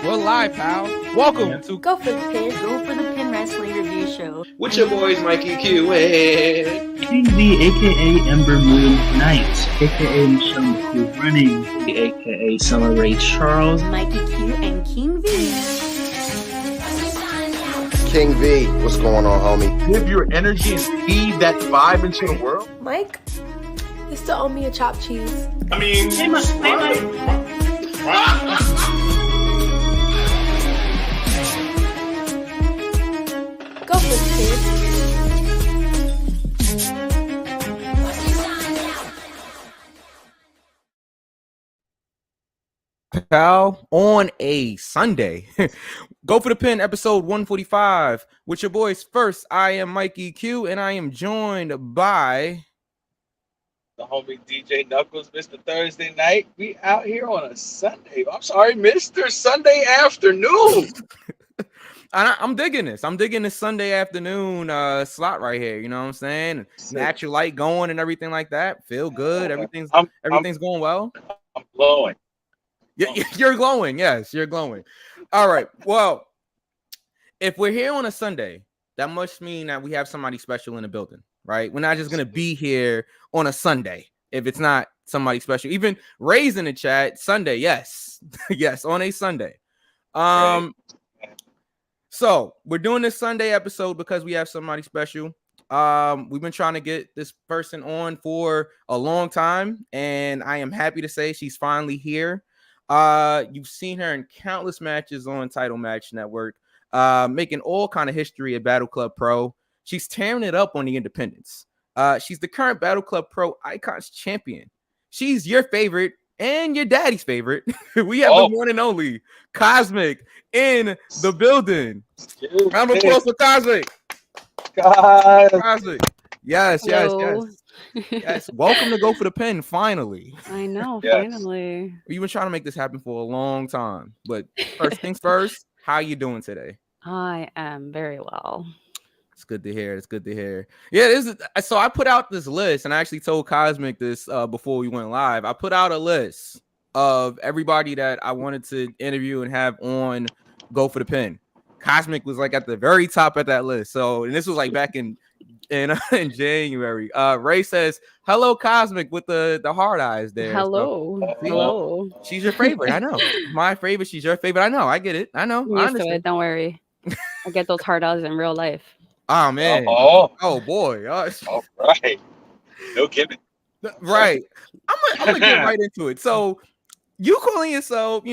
We're live, pal. Welcome to Go for the Pin Wrestling Review Show. With your boys, Mikey Q and King V, aka Ember Moon Knight, aka Michelle McCool Running, aka Summer Ray Charles, Mikey Q and King V. King V, what's going on, homie? Give your energy and feed that vibe into the world. Mike, you still owe me a chopped cheese. I mean, Hey, Mike. Go for the kid. pal on a Sunday. Go for the Pin, episode 145. With your boys first, I am Mikey Q, and I am joined by The homie DJ Knuckles, Mr. Thursday Night. We out here on a Sunday. I'm sorry, Mr. Sunday afternoon. I'm digging this. I'm digging this Sunday afternoon slot right here. You know what I'm saying? Natural light going and everything like that. Feel good. Everything's going well. I'm glowing. You're glowing. Yes, you're glowing. All right. Well, if we're here on a Sunday, that must mean that we have somebody special in the building, right? We're not just going to be here on a Sunday if it's not somebody special. Even Ray's in the chat, Sunday, yes. Yes, on a Sunday. So we're doing this Sunday episode because we have somebody special. We've been trying to get this person on for a long time, and I am happy to say she's finally here. You've seen her in countless matches on Title Match Network, making all kind of history at Battle Club Pro. She's tearing it up on the independents. She's the current Battle Club Pro Icons champion. She's your favorite and your daddy's favorite. We have the one and only Cosmic in the building. Round of applause for Cosmic. Cosmic. Yes. Yes. Welcome to Go for the Pin, finally. I know, Yes. finally. We've been trying to make this happen for a long time. But first things first, how you doing today? I am very well. It's good to hear. It's good to hear. Yeah, so I put out this list, and I actually told Cosmic this before we went live. I put out a list of everybody that I wanted to interview and have on Go for the Pin. Cosmic was like at the very top of that list. So, and this was like back in January. Ray says, "Hello, Cosmic," with the hard eyes there. Hello. So, Hello. she's your favorite. I know. My favorite. She's your favorite. I know. I get it. I know. I'm I used to it. Don't worry. I get those hard eyes in real life. Oh man. Oh Boy. all right. No kidding. Right. I'm gonna get right into it. So you calling yourself,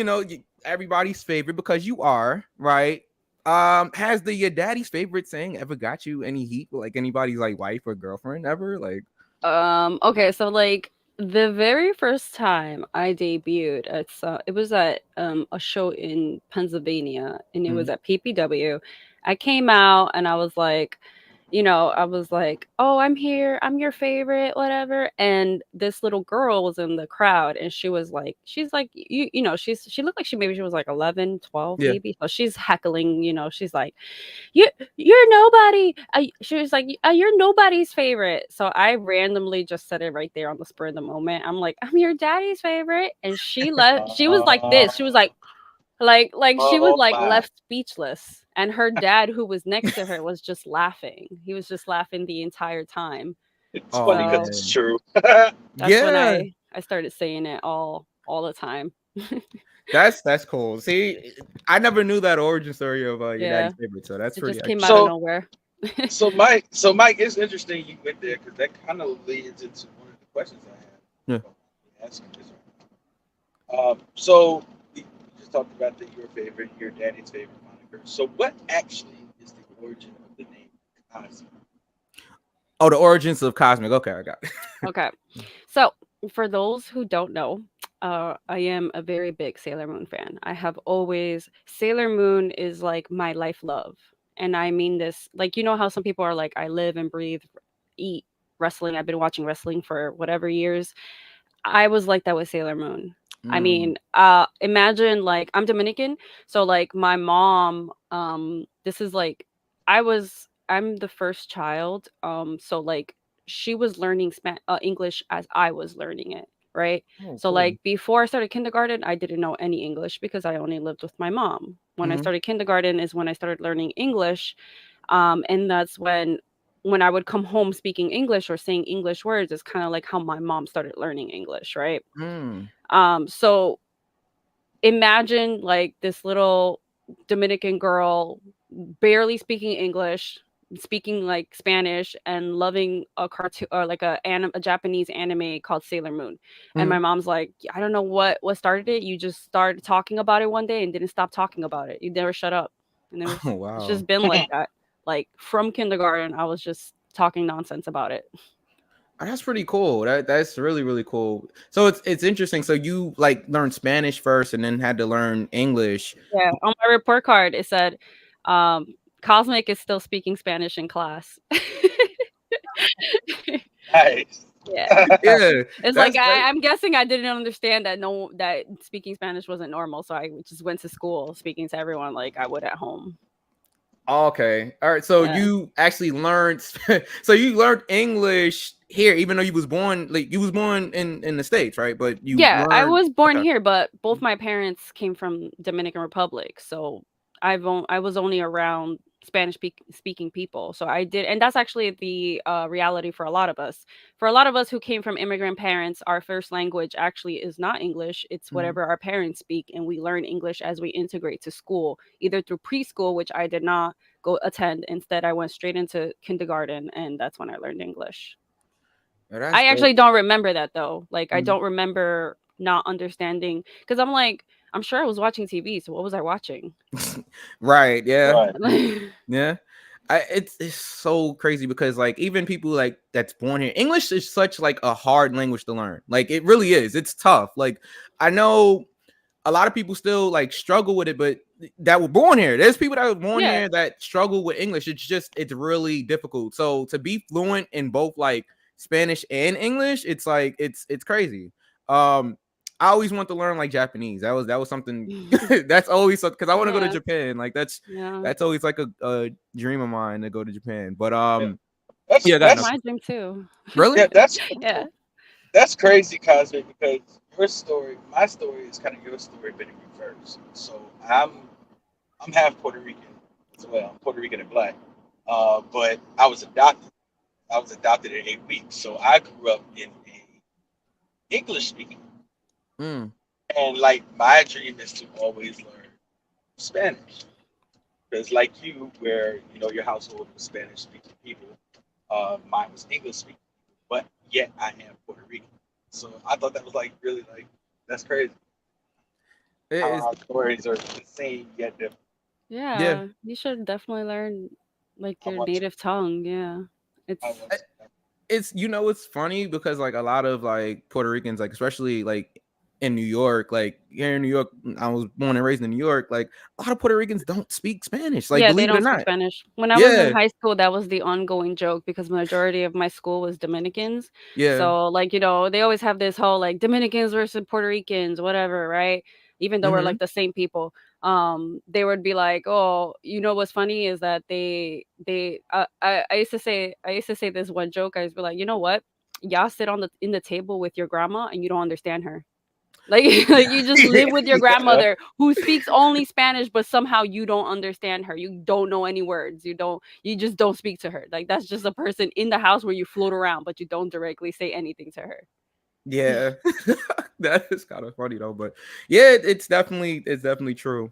everybody's favorite because you are, right? Has your daddy's favorite saying ever got you any heat with like anybody's like wife or girlfriend ever? Like Okay, so like the very first time I debuted, it was at a show in Pennsylvania, and it was at PPW. I came out and I was like, oh, I'm here, I'm your favorite, whatever. And this little girl was in the crowd, and she was like, she looked like she was like 11, 12 Yeah. maybe. So she's heckling, she's like, you're nobody. She was like, you're nobody's favorite. So I randomly just said it right there on the spur of the moment. I'm like, I'm your daddy's favorite. And she left. She was like this. She was like she was like left speechless. And her dad, who was next to her, was just laughing. He was just laughing the entire time. It's funny because it's true. That's when I started saying it all the time. that's cool. See, I never knew that origin story of your daddy's favorite, so that's it pretty. Just came out of nowhere. So Mike, it's interesting you went there because that kind of leads into one of the questions I have. Yeah. Asking this. So you just talked about that your favorite, your daddy's favorite moniker. So what actually is the origin of the name Cosmic? Oh, the origins of Cosmic. Okay, I got it. Okay. So for those who don't know, I am a very big Sailor Moon fan. Sailor Moon is like my life love. And I mean this, like, you know how some people are like, I live and breathe, eat wrestling. I've been watching wrestling for whatever years. I was like that with Sailor Moon. I mean, imagine like I'm Dominican. So like my mom, this is like, I'm the first child. So like she was learning English as I was learning it. right? Oh, So cool. like before I started kindergarten, I didn't know any English because I only lived with my mom. When I Mhm. started kindergarten is when I started learning English. And that's when I would come home speaking English or saying English words is kind of like how my mom started learning English, right? Mm. So imagine like this little Dominican girl barely speaking English, speaking like Spanish and loving a cartoon or like a Japanese anime called Sailor Moon. And my Mhm. mom's like, I don't know what started it. You just started talking about it one day and didn't stop talking about it. You never shut up. And Oh, it's wow. just been like that. Like from kindergarten, I was just talking nonsense about it. Oh, that's pretty cool. That's really really cool. So it's interesting. So you like learned Spanish first, and then had to learn English. Yeah, on my report card it said, um, Cosmic is still speaking Spanish in class. Nice. Yeah. Yeah, It's like that's great. I'm guessing I didn't understand that speaking Spanish wasn't normal, so I just went to school speaking to everyone like I would at home. Okay, all right. So Yeah. you actually learned. So you learned English here, even though you was born in the States, right? But you Yeah, I learned. was born Okay. here, but both my parents came from Dominican Republic, so I was only around speaking people. So I did, and that's actually the reality for a lot of us. For a lot of us who came from immigrant parents, our first language actually is not English; it's Mhm. whatever our parents speak, and we learn English as we integrate to school, either through preschool, which I did not go attend. Instead, I went straight into kindergarten, and that's when I learned English. Yeah, that's I dope. actually don't remember that though. Like I Mhm. don't remember not understanding because I'm like, I'm sure I was watching TV, so what was I watching? Right. Yeah. Right. Yeah. It's so crazy because like even people like that's born here, English is such like a hard language to learn. Like it really is. It's tough. Like I know a lot of people still like struggle with it, but that were born here. There's people that were born Yeah. here that struggle with English. It's really difficult. So to be fluent in both like Spanish and English, it's like it's crazy. Um, I always want to learn like Japanese. That was something that's always because I want to go to Yeah. Japan. Like Yeah. that's always like a dream of mine to go to Japan. But Yeah. That's yeah, got That's no that's my dream too. really. yeah, that's Yeah. that's crazy, Cosmic, because your story, my story is kind of your story, but in reverse. So I'm half Puerto Rican as well. I'm Puerto Rican and black. But I was adopted. I was adopted at 8 weeks. So I grew up in a English speaking. Mm, And like my dream is to always learn Spanish. Because like you, where your household was Spanish speaking people, mine was English speaking, but yet I am Puerto Rican. So I thought that was like really like that's crazy it how is. our stories are the same yet different. Yeah. Yeah. You should definitely learn like I your want to. native tongue. Yeah. It's I want to. It's it's funny because like a lot of like Puerto Ricans, like especially like in New York, like here in New York, I was born and raised in New York. Like a lot of Puerto Ricans don't speak Spanish. Like yeah, they believe it or don't speak not. Spanish. When I was in Yeah, high school, that was the ongoing joke because majority of my school was Dominicans. yeah. So like, they always have this whole like Dominicans versus Puerto Ricans, whatever, right? Even though we're Mm-hmm. like the same people. They would be like, "Oh, what's funny is that I used to say this one joke. I used to be like, "You know what? Y'all sit on the in the table with your grandma and you don't understand her." Like, like you just live with your Yeah. grandmother who speaks only Spanish, but somehow you don't understand her. You don't know any words. You just don't speak to her. Like that's just a person in the house where you float around, but you don't directly say anything to her. Yeah, that is kind of funny though. But yeah, it's definitely true.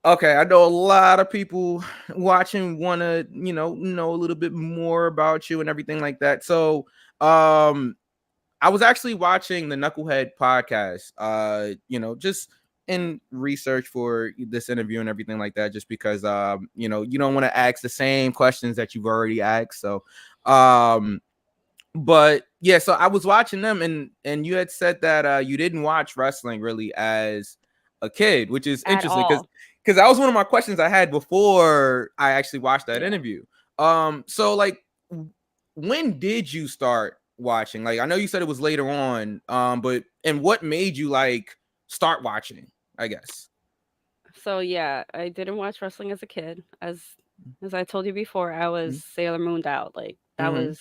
Okay, I know a lot of people watching want to know a little bit more about you and everything like that. So I was actually watching the Knucklehead podcast, just in research for this interview and everything like that, just because, you don't want to ask the same questions that you've already asked. So, but yeah, so I was watching them and you had said that you didn't watch wrestling really as a kid, which is At interesting all. because that was one of my questions I had before I actually watched that Yeah. interview. So like when did you start watching? Like I know you said it was later on, but and what made you like start watching, I guess. So yeah, I didn't watch wrestling as a kid. As I told you before, I was Sailor Mooned out. Like Mm-hmm.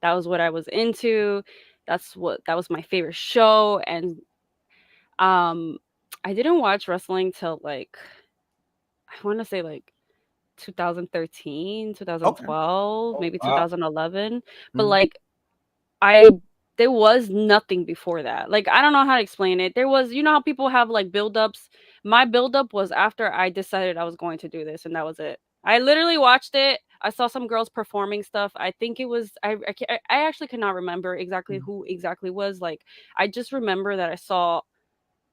that was what I was into. that was my favorite show. And I didn't watch wrestling till like, I want to say like 2013, 2012, maybe wow. 2011. But Mhm. like there was nothing before that. Like, I don't know how to explain it. There was, you know how people have like buildups? My buildup was after I decided I was going to do this, and that was it. I literally watched it. I saw some girls performing stuff. I think it was I actually cannot remember exactly who exactly was. Like, I just remember that I saw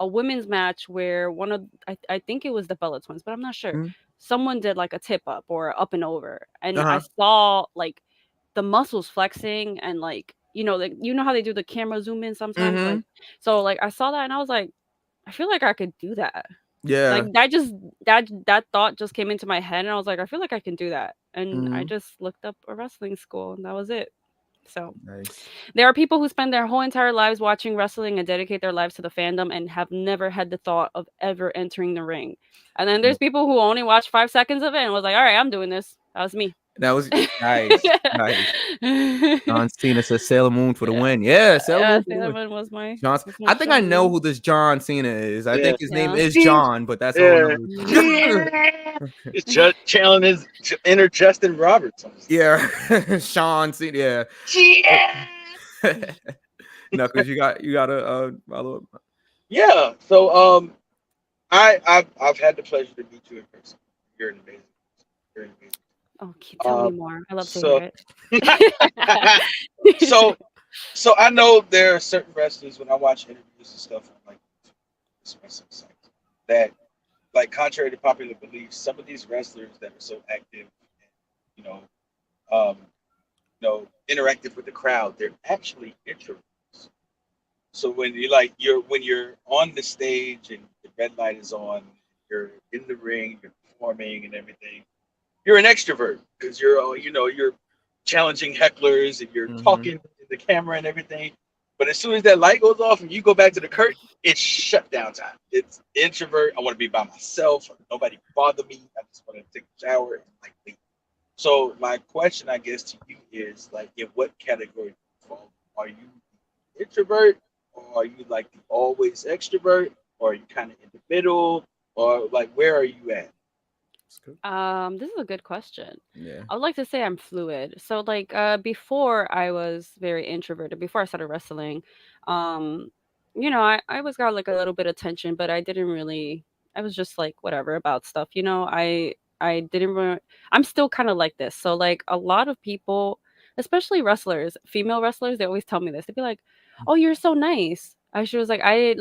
a women's match where one of I think it was the Bella Twins, but I'm not sure. Mhm. Someone did like a tip up or up and over, and I Uh-huh. saw like the muscles flexing, and like you know how they do the camera zoom in sometimes, Mhm. like so like I saw that and I was like, I feel like I could do that. Yeah. Like that thought just came into my head, and I was like, I feel like I can do that, and I Mhm. just looked up a wrestling school, and that was it. So Nice. there are people who spend their whole entire lives watching wrestling and dedicate their lives to the fandom and have never had the thought of ever entering the ring. And then there's people who only watched 5 seconds of it and was like, all right, I'm doing this. That was me. That was nice. Nice. John Cena says Sailor Moon for the win. Yeah, Sailor Moon for the Sailor win. Moon was my I think I show, know man. who this John Cena is. I Yeah. think his name Yeah. is John, but that's all. Yeah. Yeah. It's just channeling his inner Justin Roberts. Yeah. Sean Cena. Yeah. Yeah. No, because you gotta follow up. Yeah. So I've had the pleasure to meet you in person. You're an amazing. You're an amazing. Oh, tell me more. I love to so- hear it. So I know there are certain wrestlers when I watch interviews and stuff on like this wrestling site that, like, contrary to popular belief, some of these wrestlers that are so active and interactive with the crowd, they're actually introverts. So when you're on the stage and the red light is on, you're in the ring, you're performing and everything, you're an extrovert because you're challenging hecklers and you're talking to the camera and everything. But as soon as that light goes off and you go back to the curtain, it's shut down time. It's introvert. I want to be by myself. Nobody bother me. I just want to take a shower and like leave. So my question, I guess, to you is like, in what category do you fall? Are you the introvert, or are you like the always extrovert, or are you kind of in the middle, or like where are you at? This is a good question. Yeah. I would like to say I'm fluid. So like before I was very introverted, before I started wrestling, I always got like a little bit of attention, but I was just like whatever about stuff. I didn't really, I'm still kind of like this. So like a lot of people, especially wrestlers, female wrestlers, they always tell me this. They'd be like, "Oh, you're so nice." She was like, I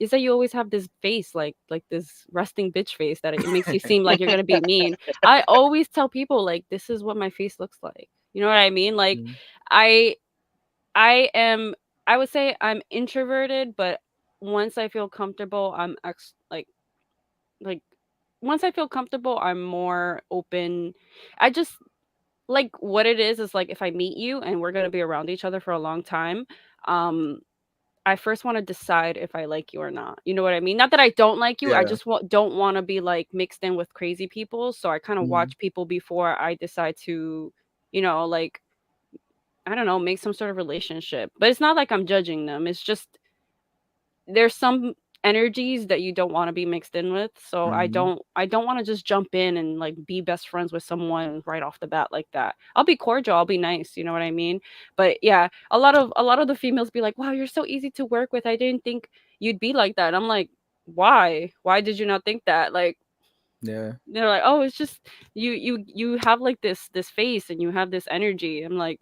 is that you always have this face like this resting bitch face that it makes you seem like you're gonna be mean. I always tell people like this is what my face looks like. You know what I mean? Like Mhm. I would say I'm introverted, but once I feel comfortable, once I feel comfortable, I'm more open. I just like what it is like if I meet you and we're gonna be around each other for a long time, I first want to decide if I like you or not. You know what I mean? Not that I don't like you. I Yeah. just don't want to be like mixed in with crazy people. So I kind of Mhm. watch people before I decide to, like, I don't know, make some sort of relationship. But it's not like I'm judging them. It's just there's some energies that you don't want to be mixed in with. So I Mhm. don't want to just jump in and like be best friends with someone right off the bat like that. I'll be cordial, I'll be nice, you know what I mean? But yeah, a lot of the females be like, "Wow, you're so easy to work with. I didn't think you'd be like that." And I'm like, "Why? Why did you not think that?" Like Yeah. they're like, "Oh, it's just you have like this face and you have this energy." I'm like,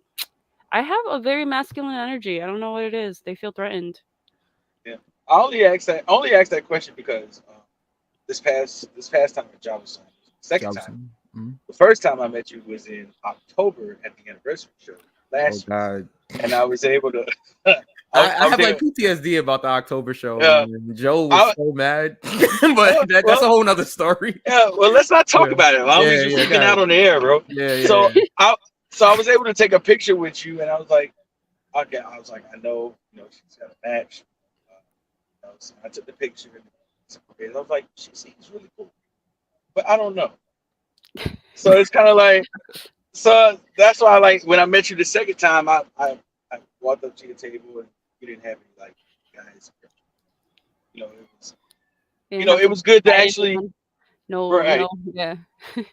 "I have a very masculine energy. I don't know what it is. They feel threatened." Yeah, I only asked that question because this past time at Java Sign, second time. Mhm. The first time I met you was in October at the anniversary show Oh last year, God. and I was able to. I have was like able- PTSD about the October show. Yeah. Man. Joe was so mad, but that's a whole nother story. Yeah, well, let's not talk Yeah. about it. I don't Yeah, need you yeah, freaking got out it. on the air, bro. Yeah. So I was able to take a picture with you, and I was like, okay, I know, she's got a match. So I took the picture, and I was like, she seems really cool, but I don't know. So it's kind of like, so that's why, like, when I met you the second time, I walked up to your table and you didn't have any like guys. You know, it was Didn't you know have it to was good to buy actually anyone. No, right. no, yeah.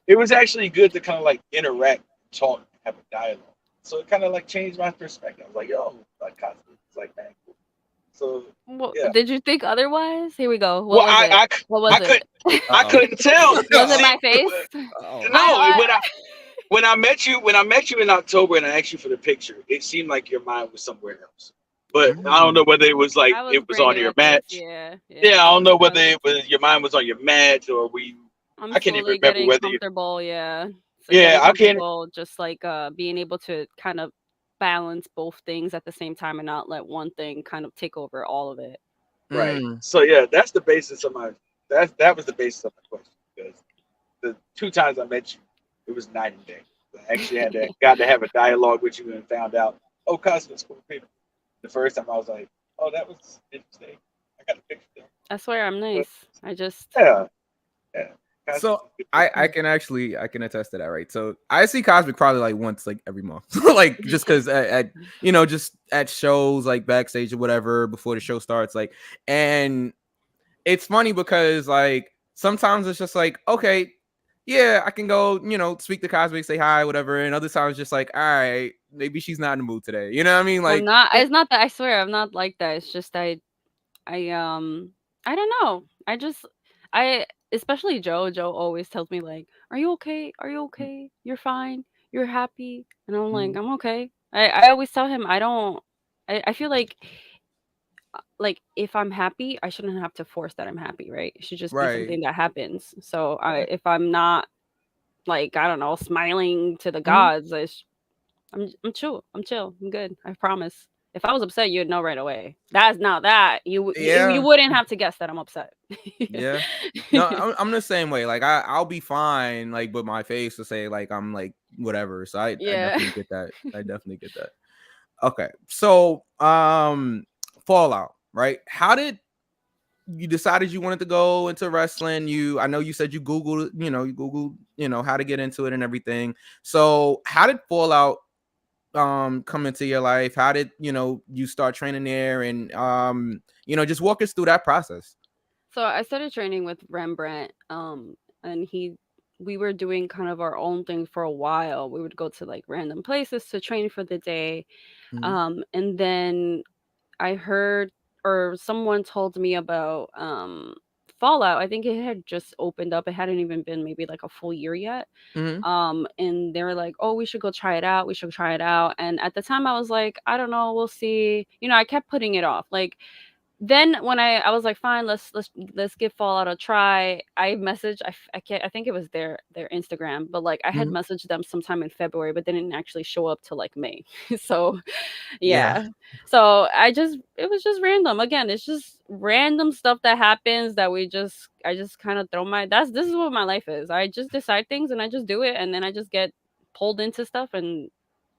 It was actually good to kind of like interact, talk, have a dialogue. So it kind of like changed my perspective. I was like, yo, like Cosby, it's like that. Cool. So Well, yeah. did you think otherwise? Here we go. Well, What was it? What was I it? Uh-oh. couldn't tell. Was it See, my face? Uh-oh. no, when I met you in October and I asked you for the picture, it seemed like your mind was somewhere else. But I don't know whether it was like I was it was great on your at this. match. Yeah. Yeah, I don't know whether was- it was your mind was on your match or I'm I can't even slowly remember getting whether you. comfortable. Yeah. So Yeah, getting I can't. comfortable, just like being able to kind of balance both things at the same time and not let one thing kind of take over all of it. Right. Mm. So yeah, that's the basis of my that was the basis of my question because the 2 times I met you, it was night and day. I actually got to have a dialogue with you and found out, oh, Cosmo's cool people. The first time I was like, oh, that was interesting. I got a picture there. I swear I'm nice. I just Yeah. Cosmo's So cool people. I can attest to that, right? So I see Cosmic probably like once like every month, like just because at just at shows like backstage or whatever before the show starts, like, and it's funny because like sometimes it's just like, okay, yeah, I can go, speak to Cosmic, say hi, whatever, and other times just like, all right, maybe she's not in the mood today, you know what I mean? Like, it's not that, I swear I'm not like that. It's just I don't know. Especially Joe always tells me like, are you okay? Are you okay? You're fine. You're happy. And I'm like, I'm okay. I always tell him I feel like if I'm happy, I shouldn't have to force that I'm happy, right? It should just be right. something that happens. So if I'm not like, I don't know, smiling to the Mhm. gods, I'm chill. I'm chill. I'm good. I promise. If I was upset, you'd know right away. That's not that. You Yeah. wouldn't have to guess that I'm upset. Yeah. No, I'm the same way. Like I'll be fine, like, but my face will say like I'm like whatever. So I Yeah. definitely get that. I definitely get that. Okay. So Fallout, right? How did you decided you wanted to go into wrestling? I know you said you Googled, how to get into it and everything. So how did Fallout come into your life? How did you start training there? And just walk us through that process. So I started training with Rembrandt, and we were doing kind of our own thing for a while. We would go to like random places to train for the day. Mhm. And then I heard, or someone told me about Fallout. I think it had just opened up. It hadn't even been maybe like a full year yet. Mhm. And they were like, oh, we should go try it out. We should try it out. And at the time I was like, I don't know, we'll see. I kept putting it off. Like, then when I was like, fine, let's give Fallout a try. I messaged, I think it was their Instagram, but like I had Mhm. messaged them sometime in February, but they didn't actually show up till like May. So Yeah. yeah. So it was just random. Again, it's just random stuff that happens that I just kind of throw this is what my life is. I just decide things and I just do it, and then I just get pulled into stuff, and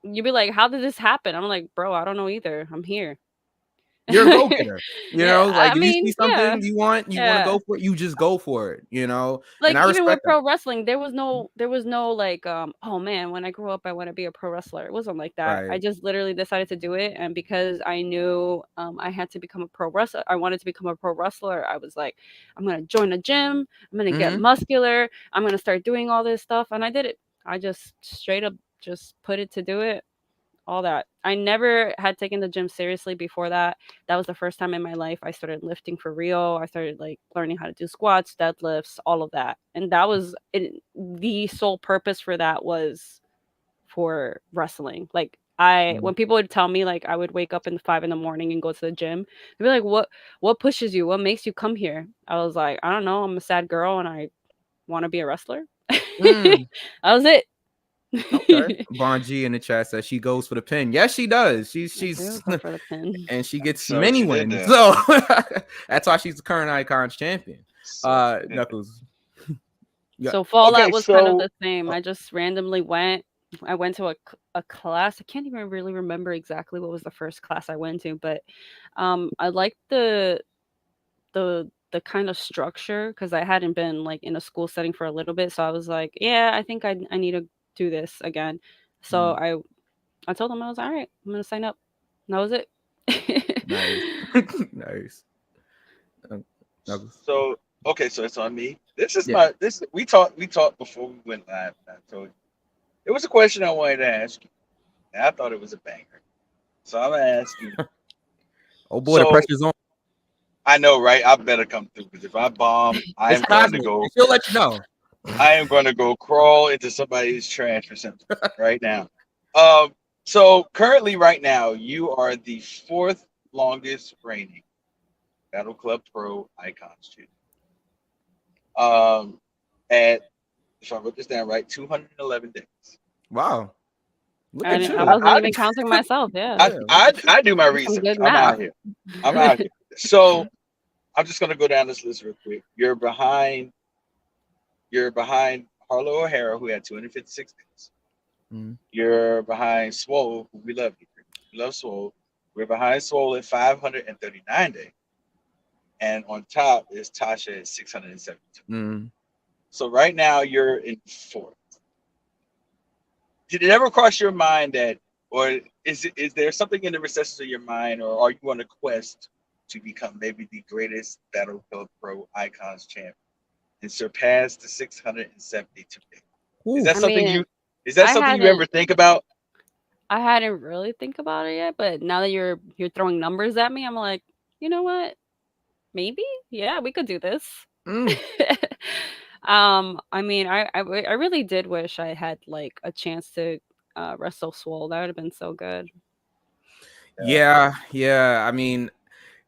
you'd be like, how did this happen? I'm like, bro, I don't know either. I'm here. You're a go-getter. Yeah, Like I if you see mean, something yeah, you want to yeah. go for it, you just go for it, and Like I even with respect that. pro wrestling, there was no like, oh man, when I grew up I want to be a pro wrestler. It wasn't like that. I Right. just literally decided to do it, and because I knew I had to become a pro wrestler, I wanted to become a pro wrestler. I was like, I'm gonna join a gym, I'm gonna get Mhm. muscular, I'm gonna start doing all this stuff, and I did it. I just straight up just put it to do it. All that. I never had taken the gym seriously before that. That was the first time in my life I started lifting for real. I started like learning how to do squats, deadlifts, all of that. And that was it. The sole purpose for that was for wrestling. Like when people would tell me like I would wake up in 5 a.m. and go to the gym, they'd be like, what pushes you? What makes you come here? I was like, I don't know. I'm a sad girl and I want to be a wrestler. Mm. That was it. Okay. Bon G in the chat says she goes for the pin. Yes, she does. I She's do go for the pin. and she gets So many she did wins. that. So that's why she's the current Icons champion. So, yeah. Knuckles. Yeah. So Fallout Okay, was kind of so- the same. I just randomly went. I went to a class. I can't even really remember exactly what was the first class I went to, but I liked the kind of structure because I hadn't been like in a school setting for a little bit. So I was like, yeah, I think I need to do this again. So I told them, I was all right, I'm gonna sign up. That was it. Nice. Nice. Douglas. So okay, so it's on me. This is Yeah. we talked before we went live. I told you it was a question I wanted to ask you, and I thought it was a banger. So I'm gonna ask you. Oh boy, the So- pressure's on. I know, right? I better come through because if I bomb, I am It's going to cosmic. go. She'll let you know. I am going to go crawl into somebody's trash or something right now. So currently, right now, you are the 4th longest reigning Battle Club Pro Icons champion. At, if I wrote this down right, 211 days. Wow. Look I at you. wasn't even counting myself. Yeah. I do my research. good I'm math. out here. I'm out here. So I'm just gonna go down this list real quick. You're behind Harlow O'Hara, who had 256 days. Mhm. You're behind Swole, who we love here. We love Swole. We're behind Swole at 539 days. And on top is Tasha at 672. Mm. So right now you're in 4th. Did it ever cross your mind that, or is there something in the recesses of your mind, or are you on a quest to become maybe the greatest Battle Club Pro Icons champion and surpass the 672 days? Is that I something mean, you ever think about? I hadn't really think about it yet, but now that you're throwing numbers at me, I'm like, you know what? Maybe, yeah, we could do this. Mm. I mean, I really did wish I had like a chance to wrestle Swole. That would have been so good. Yeah. I mean,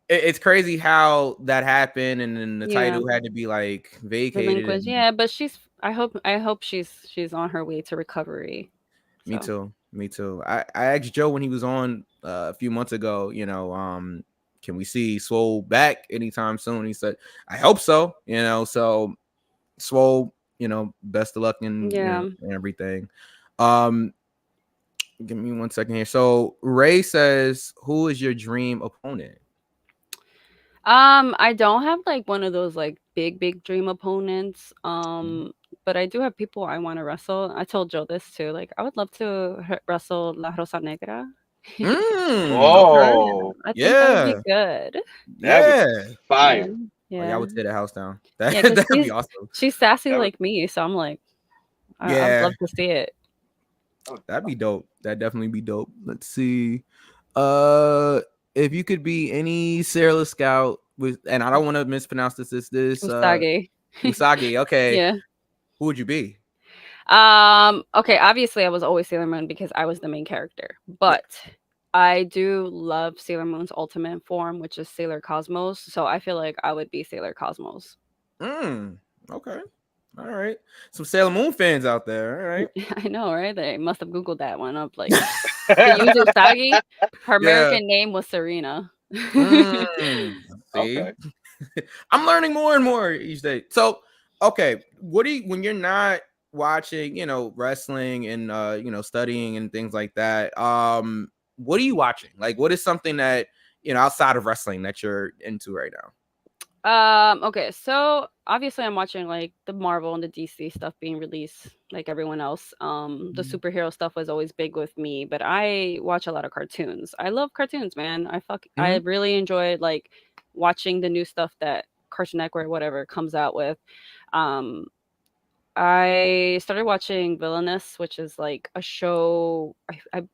it's crazy how that happened, and then the title had to be like vacated. Relinquished. Yeah, but I hope she's on her way to recovery. So. Me too. I asked Joe when he was on a few months ago, you know, can we see Swole back anytime soon? He said, I hope so, you know. So Swole, you know, best of luck and everything. Give me 1 second here. So Ray says, who is your dream opponent? I don't have like one of those like big dream opponents. But I do have people I want to wrestle. I told Joe this too. Like I would love to wrestle La Rosa Negra. Oh, I think that would be good. That was fire. Yeah. I would tear the house down. 'cause That'd be awesome. She's sassy like me, so I'm like, I'd love to see it. That'd be dope. That'd definitely be dope. Let's see. If you could be any Sailor Scout with, and I don't want to mispronounce this Usagi. Usagi. Okay. Yeah. Who would you be? Okay, obviously I was always Sailor Moon because I was the main character, but I do love Sailor Moon's ultimate form, which is Sailor Cosmos. So I feel like I would be Sailor Cosmos. Okay. All right. Some Sailor Moon fans out there. All right. I know, right? They must have Googled that one up. Like, they use Usagi. Her American name was Serena. See? Okay. I'm learning more and more each day. So, okay, what do you, when you're not watching, you know, wrestling and you know, studying and things like that, what are you watching? Like, what is something that, you know, outside of wrestling that you're into right now? Okay, so obviously I'm watching like the Marvel and the DC stuff being released like everyone else. The superhero stuff was always big with me, but I watch a lot of cartoons. I love cartoons, man. I really enjoy like watching the new stuff that Cartoon Network whatever comes out with. I started watching Villainous, which is like a show.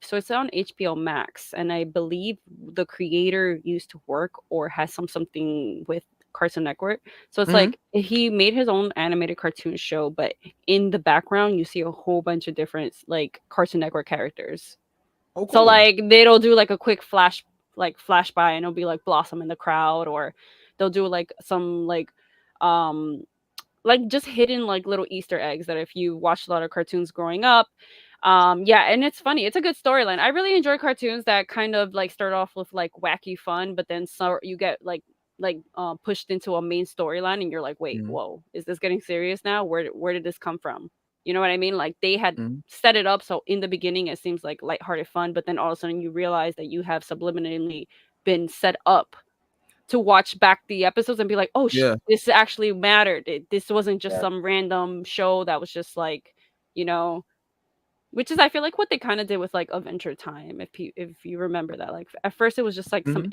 So it's on HBO Max, and I believe the creator used to work or has something with Cartoon Network. So it's like he made his own animated cartoon show, but in the background you see a whole bunch of different like Cartoon Network characters. Oh, cool. So like they'll do like a quick flash by, and it'll be like Blossom in the crowd, or they'll do like some like just hidden like little Easter eggs that if you watched a lot of cartoons growing up. And it's funny. It's a good storyline. I really enjoy cartoons that kind of like start off with like wacky fun, but then so you get like pushed into a main storyline and you're like, wait, whoa, is this getting serious now? Where did this come from? You know what I mean? Like they had set it up so in the beginning it seems like lighthearted fun, but then all of a sudden you realize that you have subliminally been set up to watch back the episodes and be like, oh shit, this actually mattered. This wasn't just some random show that was just like, you know, which is I feel like what they kind of did with like Adventure Time, if you remember that. Like at first it was just like some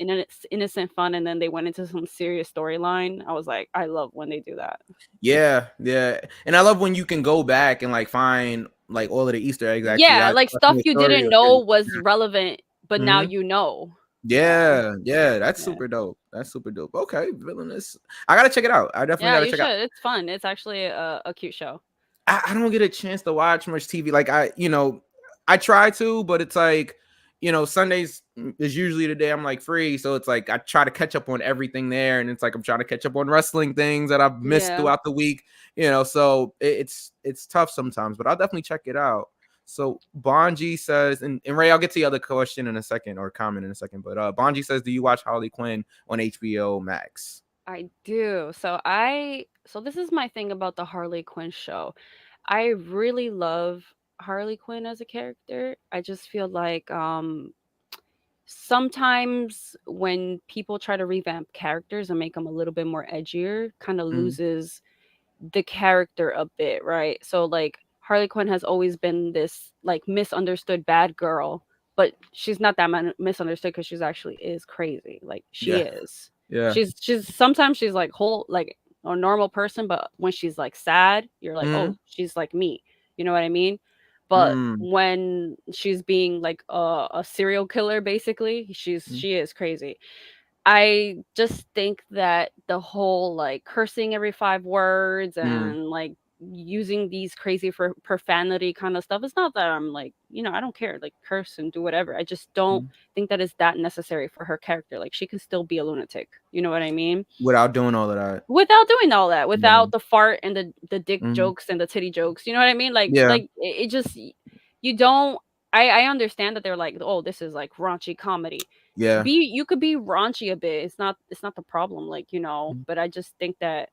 innocent fun, and then they went into some serious storyline. I was like, I love when they do that. Yeah, and I love when you can go back and like find like all of the Easter eggs. Actually, Yeah, like stuff you didn't know was relevant, but now you know. Yeah, that's super dope. That's super dope. Okay, Villainous. I gotta check it out. I definitely gotta check it out. It's fun. It's actually a cute show. I don't get a chance to watch much TV. Like I try to, but it's like, Sundays is usually the day I'm like free. So it's like I try to catch up on everything there. And it's like I'm trying to catch up on wrestling things that I've missed throughout the week. So it's tough sometimes, but I'll definitely check it out. So Bonji says, and Ray, I'll get to the other question in a second or comment in a second. But Bonji says, do you watch Harley Quinn on HBO Max? I do. So this is my thing about the Harley Quinn show. I really love Harley Quinn as a character. I just feel like sometimes when people try to revamp characters and make them a little bit more edgier, kind of loses the character a bit, right? So like Harley Quinn has always been this like misunderstood bad girl, but she's not that misunderstood because she's actually is crazy. Like she is. Yeah. She's sometimes she's like whole like a normal person, but when she's like sad, you're like, oh, she's like me. You know what I mean? But when she's being like a serial killer, basically, she is crazy. I just think that the whole like cursing every 5 words and like using these crazy profanity kind of stuff, it's not that I'm like, I don't care, like curse and do whatever. I just don't think that is that necessary for her character. Like she can still be a lunatic, you know what I mean, without doing all of that, without the fart and the dick jokes and the titty jokes, you know what I mean, like it just, you don't, I understand that they're like, oh, this is like raunchy comedy. You could be raunchy a bit, it's not the problem, like, but I just think that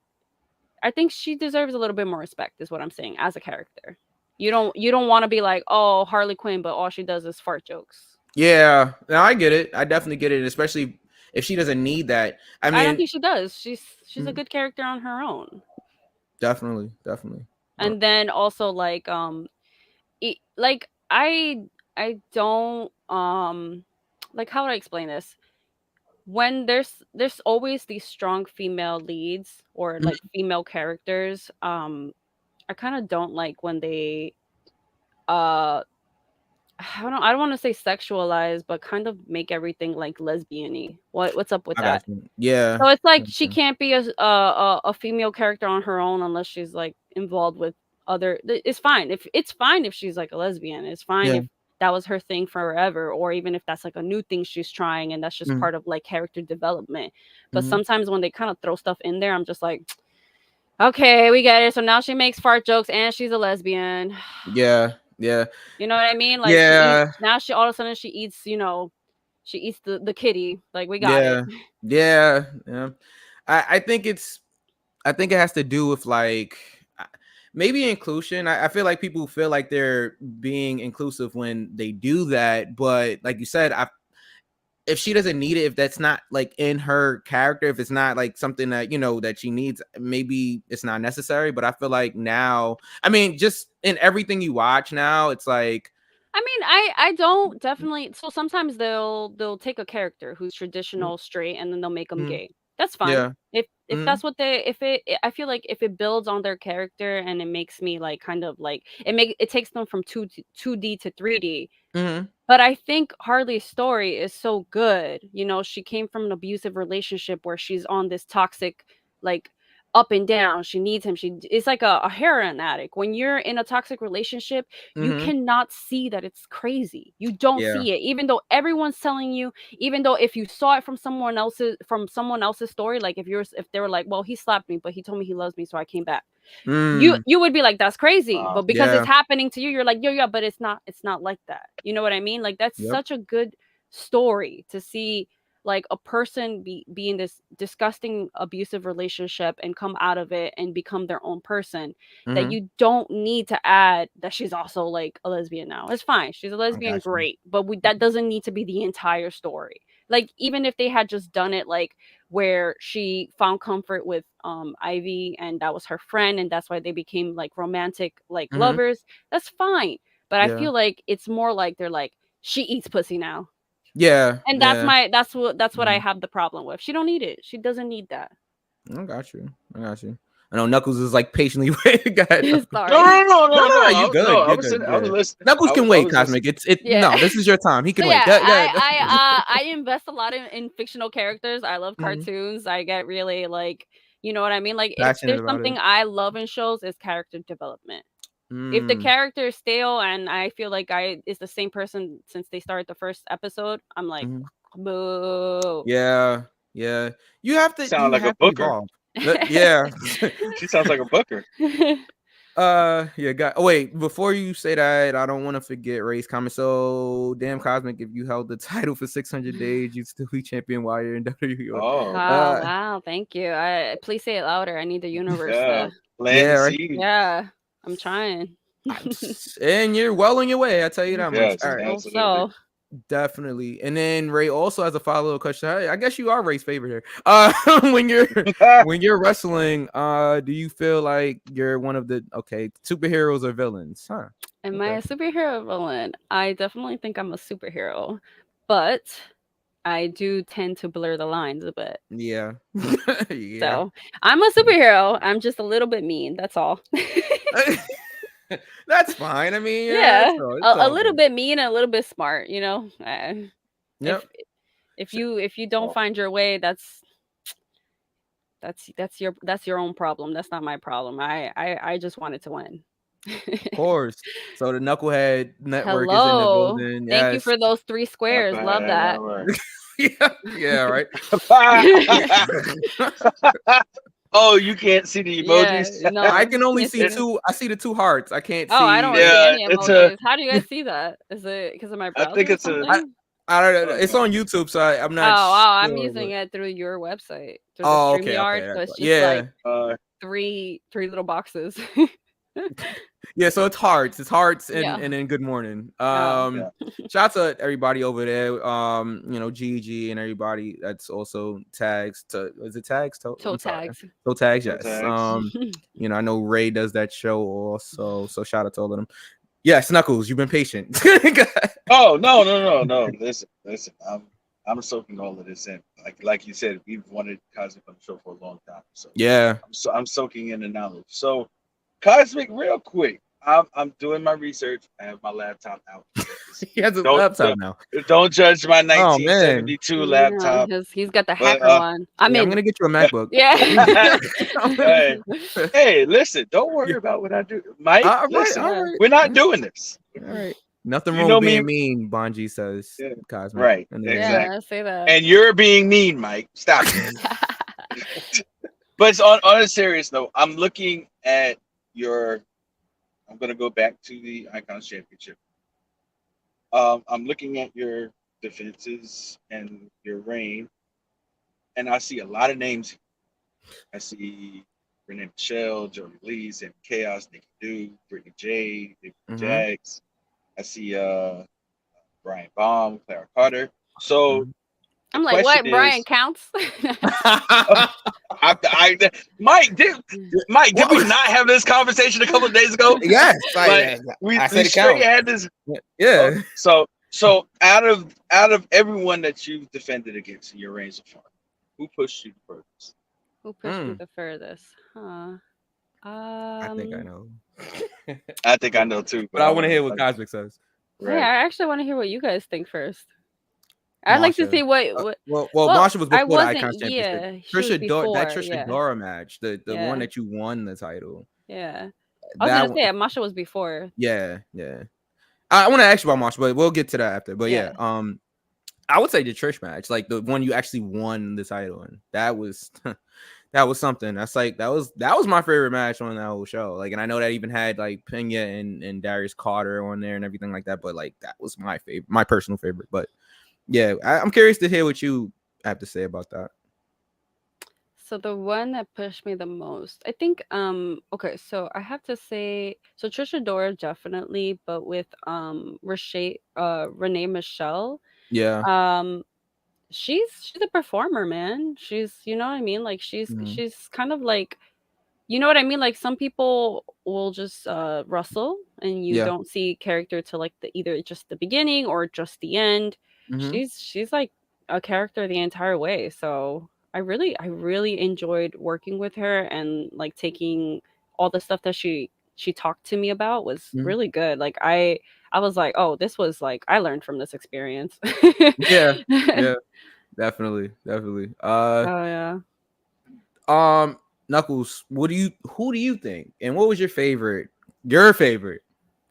I think she deserves a little bit more respect, is what I'm saying, as a character. You don't want to be like, oh, Harley Quinn, but all she does is fart jokes. Yeah, no, I get it. I definitely get it, especially if she doesn't need that. I mean, I don't think she does. She's a good character on her own. Definitely. And then also like I don't like, how would I explain this? When there's always these strong female leads or like female characters, I kind of don't like when they I don't want to say sexualize, but kind of make everything like lesbian-y. What's up with that? Yeah. So it's like she can't be a female character on her own unless she's like involved with other. It's fine if she's like a lesbian. It's fine if that was her thing forever, or even if that's like a new thing she's trying and that's just part of like character development. But sometimes when they kind of throw stuff in there, I'm just like, okay, we get it. So now she makes fart jokes and she's a lesbian. Yeah. You know what I mean? Like now she all of a sudden she eats, she eats the kitty. Like, we got it. Yeah. I think it has to do with like maybe inclusion. I feel like people feel like they're being inclusive when they do that, but like you said, if she doesn't need it, if that's not like in her character, if it's not like something that that she needs, maybe it's not necessary. But I feel like now, I mean, just in everything you watch now, it's like, I mean, I don't definitely. So sometimes they'll take a character who's traditional straight and then they'll make them gay. That's fine. Yeah. If that's what I feel like if it builds on their character and it makes me like kind of like it takes them from 2D to 3D. But I think Harley's story is so good. She came from an abusive relationship where she's on this toxic, like, up and down. She needs him. It's like a heroin addict. When you're in a toxic relationship, you cannot see that it's crazy. You don't see it, even though everyone's telling you. Even though if you saw it from someone else's story, like if they were like, well, he slapped me, but he told me he loves me, so I came back. You would be like, that's crazy. But because it's happening to you, you're like, yeah, but it's not like that. You know what I mean? Like, that's such a good story to see. Like a person be in this disgusting abusive relationship and come out of it and become their own person, that you don't need to add that she's also like a lesbian now. It's fine. She's a lesbian. Great. But that doesn't need to be the entire story. Like, even if they had just done it like where she found comfort with Ivy and that was her friend and that's why they became like romantic like lovers, that's fine. But I Yeah. feel like it's more like they're like, she eats pussy now. Yeah. And yeah. that's what I Mhm. have the problem with. She don't need it. She doesn't need that. I got you. I know Knuckles is like patiently waiting. Go ahead, Knuckles. Sorry. No, you No, good. I You're was good. sitting, I was Yeah. listening. Knuckles can I wait, was Cosmic. Yeah. No, this is your time. He can So wait. yeah, Go ahead. I invest a lot in fictional characters. I love Mhm. cartoons. I get really like, you know what I mean? Like if Passionate there's about something it. I love in shows is character development. If the Mm, character is stale and I feel like it's the same person since they started the first episode, I'm like, mhm. boo. Yeah. Yeah. You have to Sound like a to booker. evolve. Yeah. She sounds like a booker. Yeah, wait, before you say that, I don't want to forget Ray's comment. So, damn Cosmic, if you held the title for 600 days, you'd still be champion while you're in WWE. Oh, Wow, thank you. Please say it louder. I need the universe yeah. to. Plant Yeah, the right. seed. Yeah, I'm trying. And you're well on your way, I tell you that much. Yes, All right, absolutely. Also, definitely. And then Ray also has a follow-up question. I guess you are Ray's favorite here. When you're wrestling, do you feel like you're one of the superheroes or villains? Huh? am I a superhero or villain? I definitely think I'm a superhero, but I do tend to blur the lines a bit. Yeah. Yeah. So I'm a superhero. I'm just a little bit mean. That's all. That's fine. I mean, Yeah, it's a all little good. bit mean and a little bit smart. You know, Yep. if you don't find your way, that's your own problem. That's not my problem. I just wanted to win. Of course. So the Knucklehead Network Hello. is in the building. Thank you Yes. for those 3 squares. Love that. Yeah, right. Oh, you can't see the emojis? Yeah, no, I can only can't see them. two. I see the 2 hearts. I can't see. Oh, I don't Yeah, see any it's emojis. How do you guys see that? Is it because of my browser? I think it's or a- something? I don't know. It's on YouTube, so I'm Oh, not. I'm sure, using but- it through your website. Through Oh, the okay. StreamYard, so That's it's why. just Yeah. like three little boxes. Yeah, so it's hearts. It's hearts and, Yeah. and then good morning. Yeah. Shout out to everybody over there. GG and everybody that's also tags to is it tags? Toe I'm sorry. tags. Toe tags, Toe yes. tags. I know Ray does that show also. So shout out to all of them. Yes, Knuckles, you've been patient. Oh no. Listen. I'm soaking all of this in. Like you said, we've wanted Cosmic on the show for a long time. So Yeah. I'm soaking in the knowledge. So Cosmic, real quick. I'm doing my research. I have my laptop out. He has a Don't- laptop now. Don't judge my Oh, man. 1972 laptop. He's got the But, hacker one. I'm Yeah, in. I'm gonna get you a MacBook. Yeah. Hey, listen, don't worry about what I do. Mike, All right, listen, all right. we're not doing this. All right. Nothing You wrong know with being me- mean, Bonji says. Yeah, Cosmic. right, And then- exactly. Yeah, say that. And you're being mean, Mike. Stop it. But it's on a serious note, I'm looking at I'm going to go back to the Icons Championship. I'm looking at your defenses and your reign, and I see a lot of names. I see Renee Michelle, Jody Lee, Sam Chaos, Nikki Do, Brittany Jade, Nikki Mhm. Jax. I see Brian Baum, Clara Carter. So I'm like, what? question Brian is- counts? Mike, did we not have this conversation a couple of days ago? Yes, Like, we I said it straight counts. had this. Yeah. So out of everyone that you've defended against in your reign so far, who pushed you the furthest? Who pushed me the furthest? Huh. I think I know. I think I know too. But I want to hear what Cosmic says. Yeah, I actually want to hear what you guys think first. I'd like to Marsha. see what. Well, Well, Marsha was I before the wasn't- Icons yeah, Championship. she was That before, Trisha yeah. Dora match, the Yeah. one that you won the title. Yeah, I was That gonna say Masha was before. Yeah. I want to ask you about Marsha, but we'll get to that after. But Yeah. I would say the Trish match, like the one you actually won the title in. That was that was something. That was my favorite match on that whole show. Like, and I know that even had like Pena and Darius Carter on there and everything like that. But like that was my favorite, my personal favorite. But yeah, I'm curious to hear what you have to say about that. So the one that pushed me the most, I think, okay, so I have to say, so Trisha Dora definitely, but with Renee Michelle, Yeah. she's a performer, man. She's, you know what I mean? Like she's Mhm. she's kind of like, you know what I mean? Like some people will just wrestle and you Yeah. don't see character till like the either just the beginning or just the end. Mhm. She's like a character the entire way. So I really enjoyed working with her and like taking all the stuff that she talked to me about was Mhm. really good. Like I was like, oh, this was like I learned from this experience. Yeah. Yeah. Definitely. Definitely. Oh yeah. Knuckles, who do you think? And what was your favorite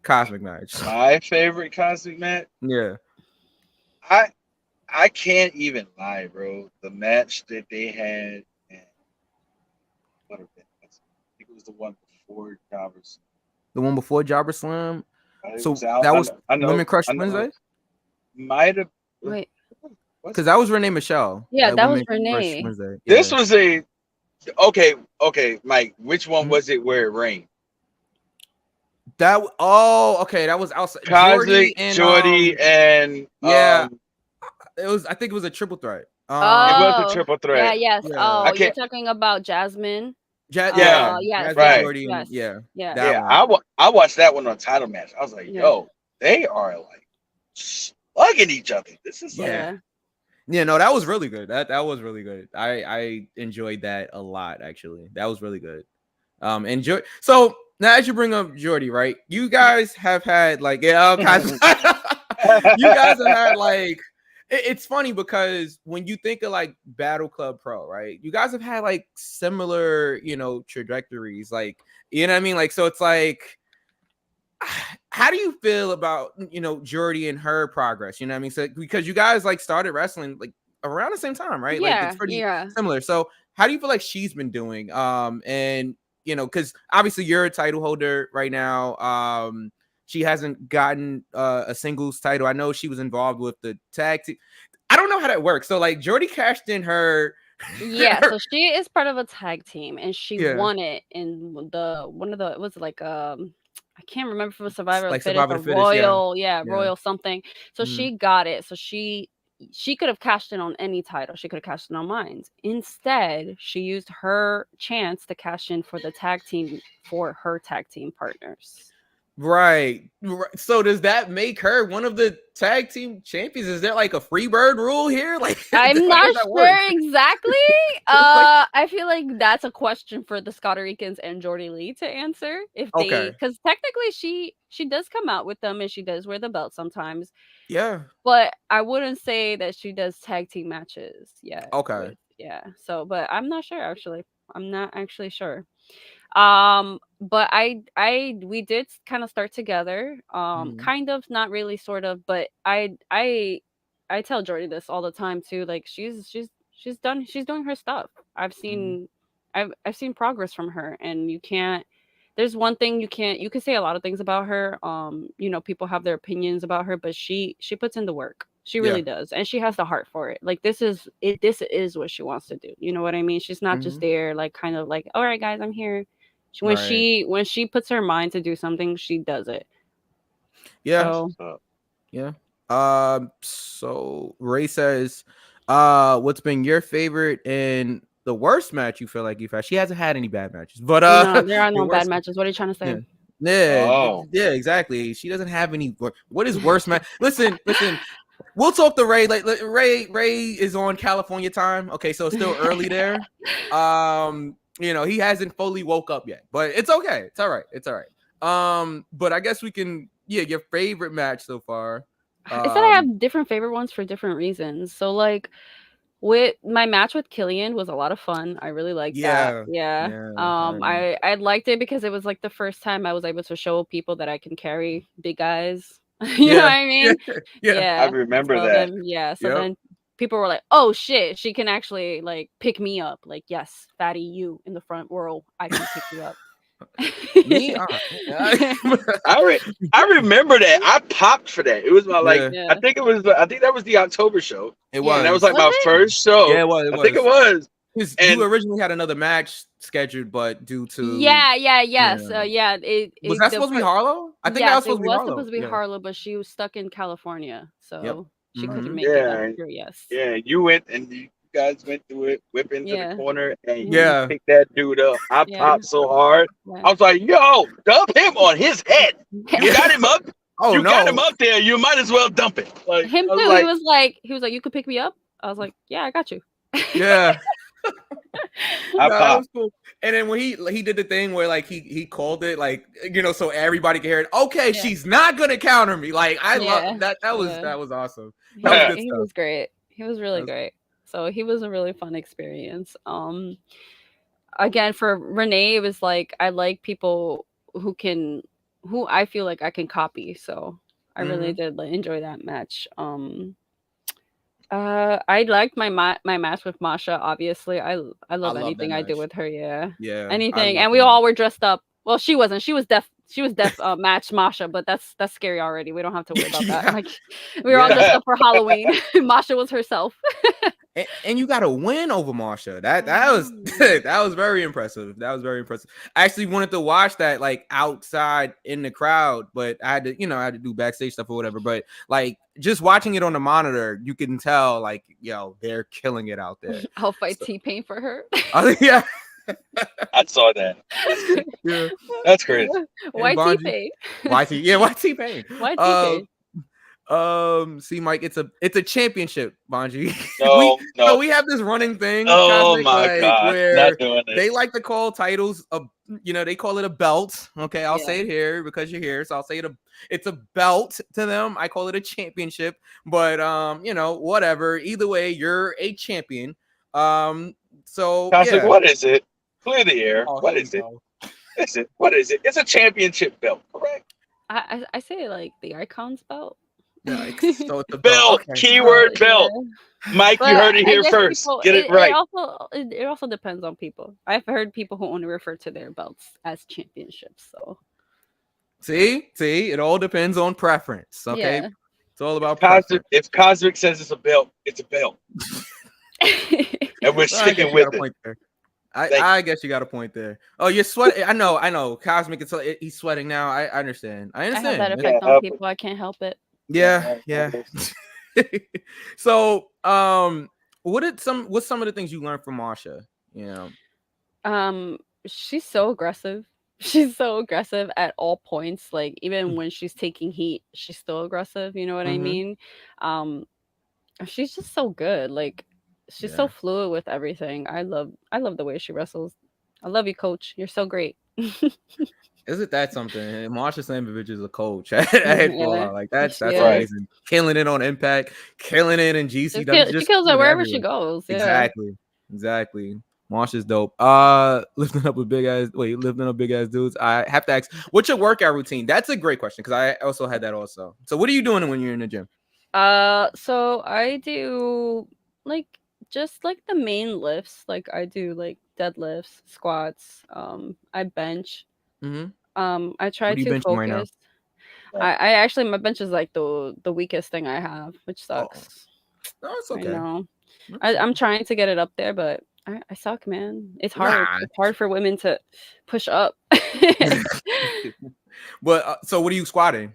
cosmic match? My favorite cosmic match. Yeah. I can't even lie, bro. The match that they had, and what event was it? I think it was the one before Jobbers. The one before Jobber Slam. It So was out- that was I know, Women Crush I know. Wednesday? Might have. Wait. Because that was Renee Michelle. Yeah, that was Women Crush Renee. Wednesday. This Yeah. was okay, Mike. Which one Mhm. was it where it rained? Okay, that was outside. Cosmic, Jordy, and yeah. I think it was a triple threat. it was Oh, a triple yeah, threat. yes. Yeah. Oh, I you're can't- talking about Jasmine. Yeah. Yes, right. Jordy and- yes. yeah. Yeah. That Yeah, one. I watched that one on Title Match. I was like, Yeah. yo, they are like slugging each other. This is like, Yeah. Yeah, no, that was really good. That was really good. I enjoyed that a lot, actually. That was really good. Enjoy. So now, as you bring up Jordy, right? You guys have had like you guys have had like it's funny because when you think of like Battle Club Pro, right? You guys have had like similar, trajectories, like you know what I mean? Like, so it's like, how do you feel about Jordy and her progress? You know what I mean? So because you guys like started wrestling like around the same time, right? Like Yeah, it's pretty yeah. similar. So how do you feel like she's been doing? And because obviously you're a title holder right now. She hasn't gotten a singles title. I know she was involved with the tag team. I don't know how that works. So like Jordy cashed in her. Yeah, so she is part of a tag team and she Yeah. won it in it was like I can't remember if it was Survivor Like Fittest Survivor or the Fittest, yeah. Royal, Yeah. Royal something. So Mhm. she got it. So she could have cashed in on any title. She could have cashed in on mine. Instead, she used her chance to cash in for the tag team for her tag team partners. Right. So does that make her one of the tag team champions? Is there like a free bird rule here? Like I'm how not does that sure work? exactly. I feel like that's a question for the Scott Ricans and Jordy Lee to answer. If they, Okay. because technically she does come out with them and she does wear the belt sometimes, Yeah. but I wouldn't say that she does tag team matches. Yeah. Okay. Yeah. So, but I'm not sure actually. I'm not actually sure. But we did kind of start together. Mhm. Kind of, not really, sort of, but I tell Jordy this all the time too. Like she's doing her stuff. I've seen progress from her, and you can't. There's one thing you can say a lot of things about her. People have their opinions about her, but she puts in the work. She really does, and she has the heart for it. Like this is what she wants to do. You know what I mean? She's not just there, like kind of like, all right, guys, I'm here. When she puts her mind to do something, she does it. Yeah. So, Yeah. So Ray says, what's been your favorite and the worst match you feel like you've had? She hasn't had any bad matches, but no, there are no your bad worst- matches. What are you trying to say? Yeah. Oh. Yeah, exactly. She doesn't have any. What is worst match? Listen. We'll talk to Ray. Like Ray is on California time. Okay, so it's still early there. He hasn't fully woke up yet, but it's okay. It's all right. But I guess we can. Yeah, your favorite match so far. I said I have different favorite ones for different reasons. So like with my match with Killian was a lot of fun. I really liked that. Yeah. I liked it because it was like the first time I was able to show people that I can carry big guys. You know what I mean? Yeah. I remember So that. then people were like, "Oh shit, she can actually like pick me up." Like, yes, fatty, you in the front row, I can pick you up. Me? I remember that. I popped for that. It was my Yeah. I think that was the October show. It Yeah. was. And that was like Was my it? first show. Yeah, it was. I think it was. 'Cause And- you originally had another match scheduled, but due to Yes. Yeah. Was that supposed to be Harlow? I think that was supposed to be Harlow. supposed to be Yeah. Harlow, but she was stuck in California, so she couldn't Mhm. make it Yeah. up here. Yes. Yeah, you went and guys went through it, whip into the Yeah. corner, and you Yeah. picked that dude up. I Yeah. popped so hard. Yeah. I was like, yo, dump him on his head. You got him up. Oh You got him no. up there. You might as well dump it. Like Him I too. was like, He was like, you could pick me up. I was like, yeah, I got you. Yeah. I No, that popped. was cool. And then when he did the thing where like he called it like so everybody can hear it. Okay, Yeah. she's not gonna counter me. Like I Yeah. love that. That was Yeah. awesome. He That was was, good he stuff. was great. He was really That was- great. So he was a really fun experience. Again, for Renee, it was like I like people who I feel like I can copy. So I really did enjoy that match. I liked my match with Masha. Obviously, I love love anything that I do match. with her. Yeah, Yeah. I anything. love And we that. all were dressed up. Well, she wasn't. She was deaf. Matched Masha, but that's scary already. We don't have to worry about that. Yeah. Like we were all Yeah. dressed up for Halloween. Masha was herself. And you got to win over Marsha. That was that was very impressive. That was very impressive. I actually wanted to watch that like outside in the crowd, but I had to, I had to do backstage stuff or whatever. But like just watching it on the monitor, you can tell like, they're killing it out there. I'll fight So- T-Pain for her. Yeah. I saw that. Yeah. That's crazy. Why Bonji- T-Pain? Why T-Pain? Why T-Pain? See, Mike, it's a championship, Bonji. No, So no. we have this running thing. Oh Cosmic, my like, God. where Not doing this. they like to call titles they call it a belt. Okay, I'll Yeah. say it here because you're here, so I'll say it's a belt to them. I call it a championship, but whatever. Either way, you're a champion. So Cosmic, yeah. what is it? Clear the air. Oh, What here is we it? go. What is it? It's a championship belt, correct? I say like the Icons belt. Yeah, so it's a Belt. Okay. Keyword Yeah. belt. Mike, you But heard it I here guess first. people- Get it right. It also depends on people. I've heard people who only refer to their belts as championships. So See, it all depends on preference. Okay, yeah. it's all about Cosmic, preference. if Cosmic says it's a belt, it's a belt. And we're Well, I guess sticking you with got a it. point there. Thank I guess you got a point there. Oh, you're sweating. I know. Cosmic, he's sweating now. I understand. I I have understand. that It's- effect Yeah, on but- people. I can't help it. Yeah. Yeah. So, what's some of the things you learned from Marsha? She's so aggressive. She's so aggressive at all points. Like even when she's taking heat, she's still aggressive. You know what I Mhm. mean? She's just so good. Like she's so Yeah. fluid with everything. I love the way she wrestles. I love you, coach. You're so great. Isn't that something? Marsha Slamovich is a coach at Full Yeah. Out. Like that's Yeah. amazing. Killing it on Impact, killing it in GCW. She just kills it killing wherever she everywhere. goes. Yeah. Exactly. Marsha's dope. Lifting up big ass dudes. I have to ask, what's your workout routine? That's a great question because I also had that also. So what are you doing when you're in the gym? So I do like just like the main lifts. Like I do like deadlifts, squats. I bench. Mm-hmm. I try What are you to benching right now? focus. I actually my bench is like the weakest thing I have, which sucks. No, it's I okay. know. I'm trying to get it up there, but I suck, man. It's hard. Nah. It's hard for women to push up. But so what are you squatting?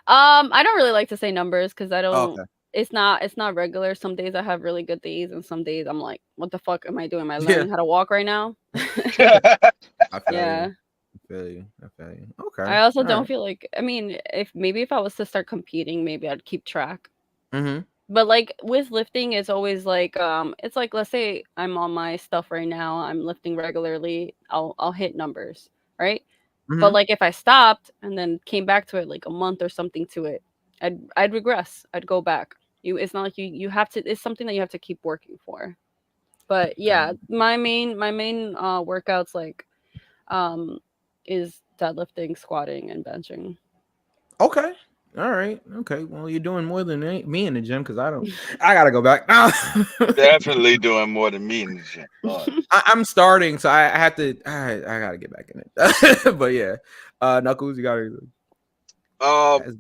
I don't really like to say numbers because I don't. Oh, okay. It's not regular. Some days I have really good days, and some days I'm like, what the fuck am I doing? Am I Yeah. learning how to walk right now? I feel Yeah. you. I feel you. Okay. I also All don't right. feel like. I mean, if I was to start competing, maybe I'd keep track. Mm-hmm. But like with lifting, it's always like it's like let's say I'm on my stuff right now. I'm lifting regularly. I'll hit numbers, right? Mm-hmm. But like if I stopped and then came back to it like a month or something to it, I'd regress. I'd go back. It's not like you have to. It's something that you have to keep working for. But yeah, my main workouts like is deadlifting, squatting, and benching. Okay. All right. Okay. Well, you're doing more than me in the gym because I gotta go back. Definitely doing more than me in the gym. Lord. I'm starting, so I have to. I gotta get back in it. But yeah, Knuckles, you gotta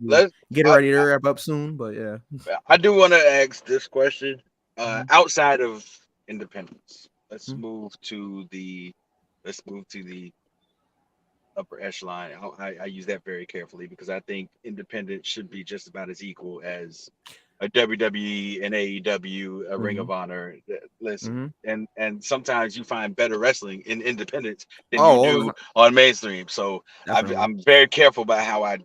Let's. get ready to wrap up soon. But yeah. I do want to ask this question. Mhm. Outside of independence, let's Mhm. move to the upper echelon. I use that very carefully because I think independent should be just about as equal as a WWE, an AEW, a Ring Mhm. of Honor. Listen, Mhm. and sometimes you find better wrestling in independence than Oh, you all the do time. on mainstream. So Definitely. I'm very careful about how I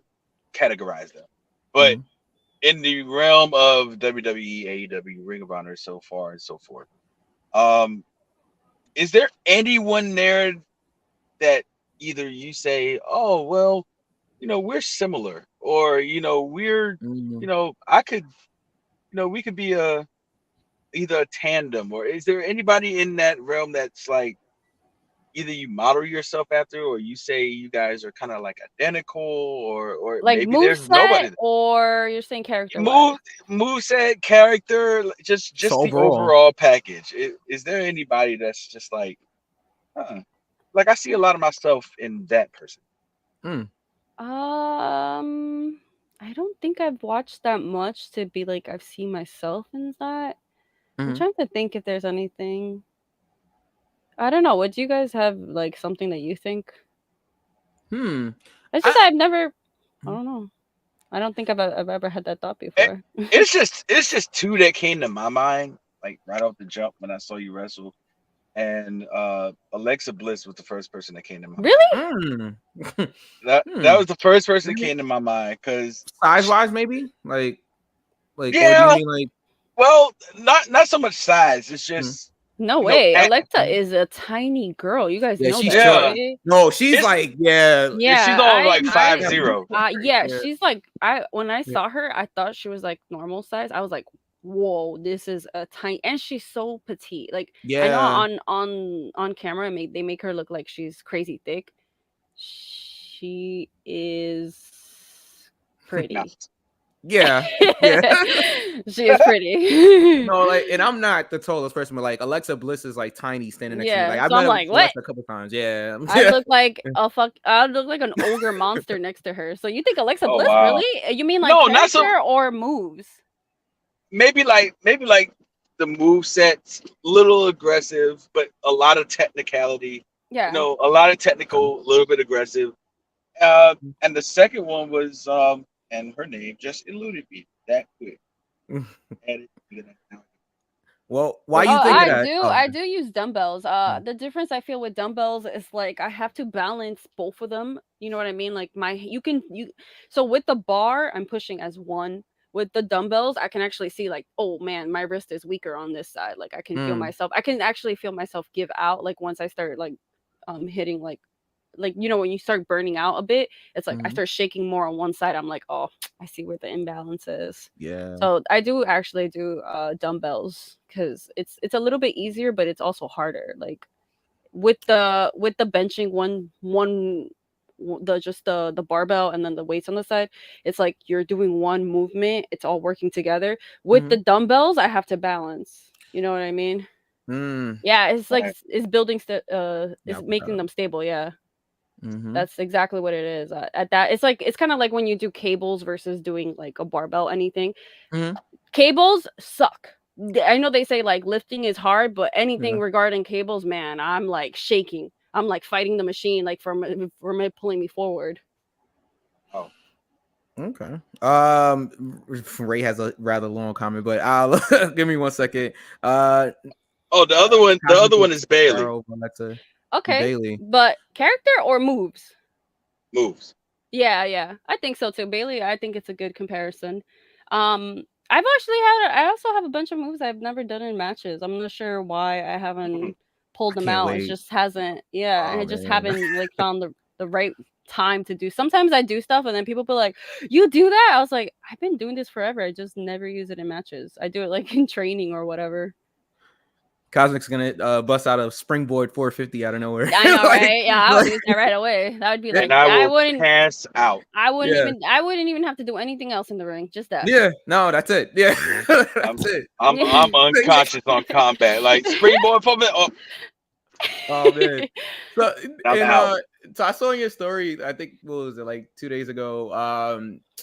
categorize them. But Mhm. in the realm of WWE, AEW, Ring of Honor, so far and so forth, is there anyone there that either you say, oh, well, we're similar, or, we're, Mhm. I could, we could be either a tandem, or is there anybody in that realm that's like either you model yourself after, or you say you guys are kind of like identical, or Like maybe there's moveset, nobody. or you're saying character wise? Moveset, character, just So the overall. overall package. Is there anybody that's just like, like I see a lot of myself in that person? Mm. I don't think I've watched that much to be like I've seen myself in that. I'm Mhm. trying to think if there's anything. I don't know. Would you guys have like something that you think? Hmm. It's just I I've never. I don't know. I don't think I've ever had that thought It, before. it's just two that came to my mind, like right off the jump when I saw you wrestle. And Alexa Bliss was the first person that came to my mind. Really? Mm. That Hmm. was the first person that Maybe came to my mind, because size wise, maybe like, or do you yeah, mean like? well, not so much size. It's Mhm. just No you know, way. at, Alexa is a tiny girl. You guys Yeah, know she's that, short. yeah, right? No, she's it's like, yeah, she's Yeah, on like I 5'0". yeah, yeah, she's like when I yeah, saw her, I thought she was like normal size. I was like, "Whoa, this is a tiny," and she's so petite. Like I know yeah. on camera they make her look like she's crazy thick. She is Nah. pretty. Yeah, yeah. She is pretty. No, like, and I'm not the tallest person, but like Alexa Bliss is like tiny standing next to me. Like Yeah, I've so I'm met like, "What?" Alexa a couple times. Yeah, I yeah. look like I look like an ogre monster next to her. So you think Alexa Oh Bliss wow. really? You mean like No, not so. character or moves? Maybe like the move set's little aggressive, but a lot of technicality. Yeah. A lot of technical, a little bit aggressive. And the second one was and her name just eluded me that quick. And Well, why Oh, you think of that? I do use dumbbells. Mm. The difference I feel with dumbbells is like I have to balance both of them. You know what I mean? Like so with the bar, I'm pushing as one. With the dumbbells, I can actually see like, oh man, my wrist is weaker on this side. Like I can feel Mm. myself. I can actually feel myself give out. Like once I start hitting like when you start burning out a bit, it's like I Mhm. start shaking more on one side. I'm like, oh, I see where the imbalance is. Yeah. So I do actually do dumbbells because it's a little bit easier, but it's also harder. Like with the benching the barbell and then the weights on the side, it's like you're doing one movement, it's all working together. With the Mhm. dumbbells, I have to balance. You know what I mean? Mm. Yeah, it's like Right. it's building Yeah. it's making them stable. Yeah. Mm-hmm. That's exactly what it is. At that, it's kind of like when you do cables versus doing like a barbell anything. Mhm. Cables suck. I know they say like lifting is hard, but anything Yeah. regarding cables, man, I'm like shaking. I'm like fighting the machine, like for me pulling me forward. Oh, Okay. Ray has a rather long comment, but I'll give me 1 second. the other one is Bailey. Arrow, Alexa, Okay, Bailey. but character or moves? Moves. Yeah, I think so too. Bailey, I think it's a good comparison. I also have a bunch of moves I've never done in matches. I'm not sure why I haven't pulled I them can't out. It wait. just hasn't. Yeah, Oh, I just man. haven't like found the right time to do. Sometimes I do stuff and then people be like, "You do that?" I was like, "I've been doing this forever. I just never use it in matches. I do it like in training or whatever." Cosmic's gonna bust out a springboard 450 out of nowhere. I know, Like- right? Yeah, I would use that right away. That would be like And I I will wouldn't. pass out. I wouldn't Yeah. even have to do anything else in the ring. Just that. Yeah, no, that's it. Yeah, that's it. I'm unconscious on combat. Like springboard for me. Oh, Oh man. So I'm and out. so I saw in your story, I think what was it, like 2 days ago?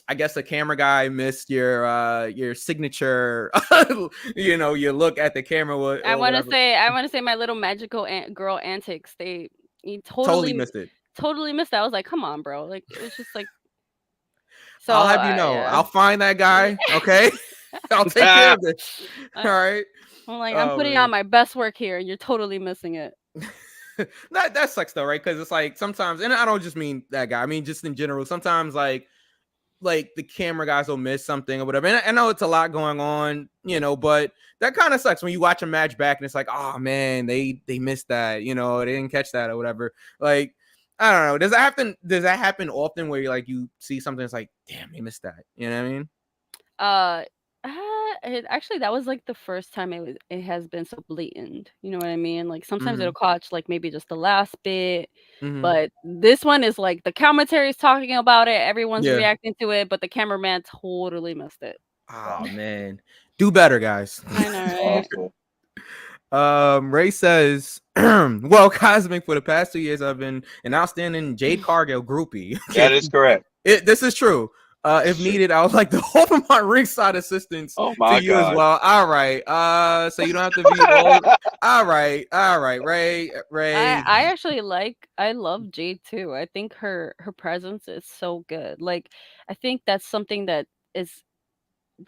I guess the camera guy missed your signature, you look at the camera. I want to say my little magical girl antics. You totally missed it. Totally missed it. I was like, come on, bro. Like it was just like. So I'll have you know, yeah. I'll find that guy. Okay. I'll take care of this. All right. I'm like, I'm Oh, putting man. out my best work here, and you're totally missing it. That sucks though, right? Because it's like sometimes, and I don't just mean that guy. I mean just in general. Sometimes like the camera guys will miss something or whatever. And I know it's a lot going on, you know, but that kind of sucks when you watch a match back and it's like, oh man, they missed that, you know, they didn't catch that or whatever. Like, I don't know. Does that happen often where you see something that's like, damn, they missed that? You know what I mean? Actually, that was like the first time it has been so blatant. You know what I mean? Like sometimes Mhm. it'll catch like maybe just the last bit, Mhm. but this one is like the commentary is talking about it, everyone's Yeah. reacting to it, but the cameraman totally missed it. Oh man. Do better, guys. I know, right? Awful. Ray says, well, Cosmic, for the past 2 years, I've been an outstanding Jade Cargill groupie. That is correct. This is true. If needed, I would like to offer my ringside assistance Oh my to you as God. well. All right. So you don't have to be all right. Ray. I actually I love Jade too. I think her presence is so good. Like I think that's something that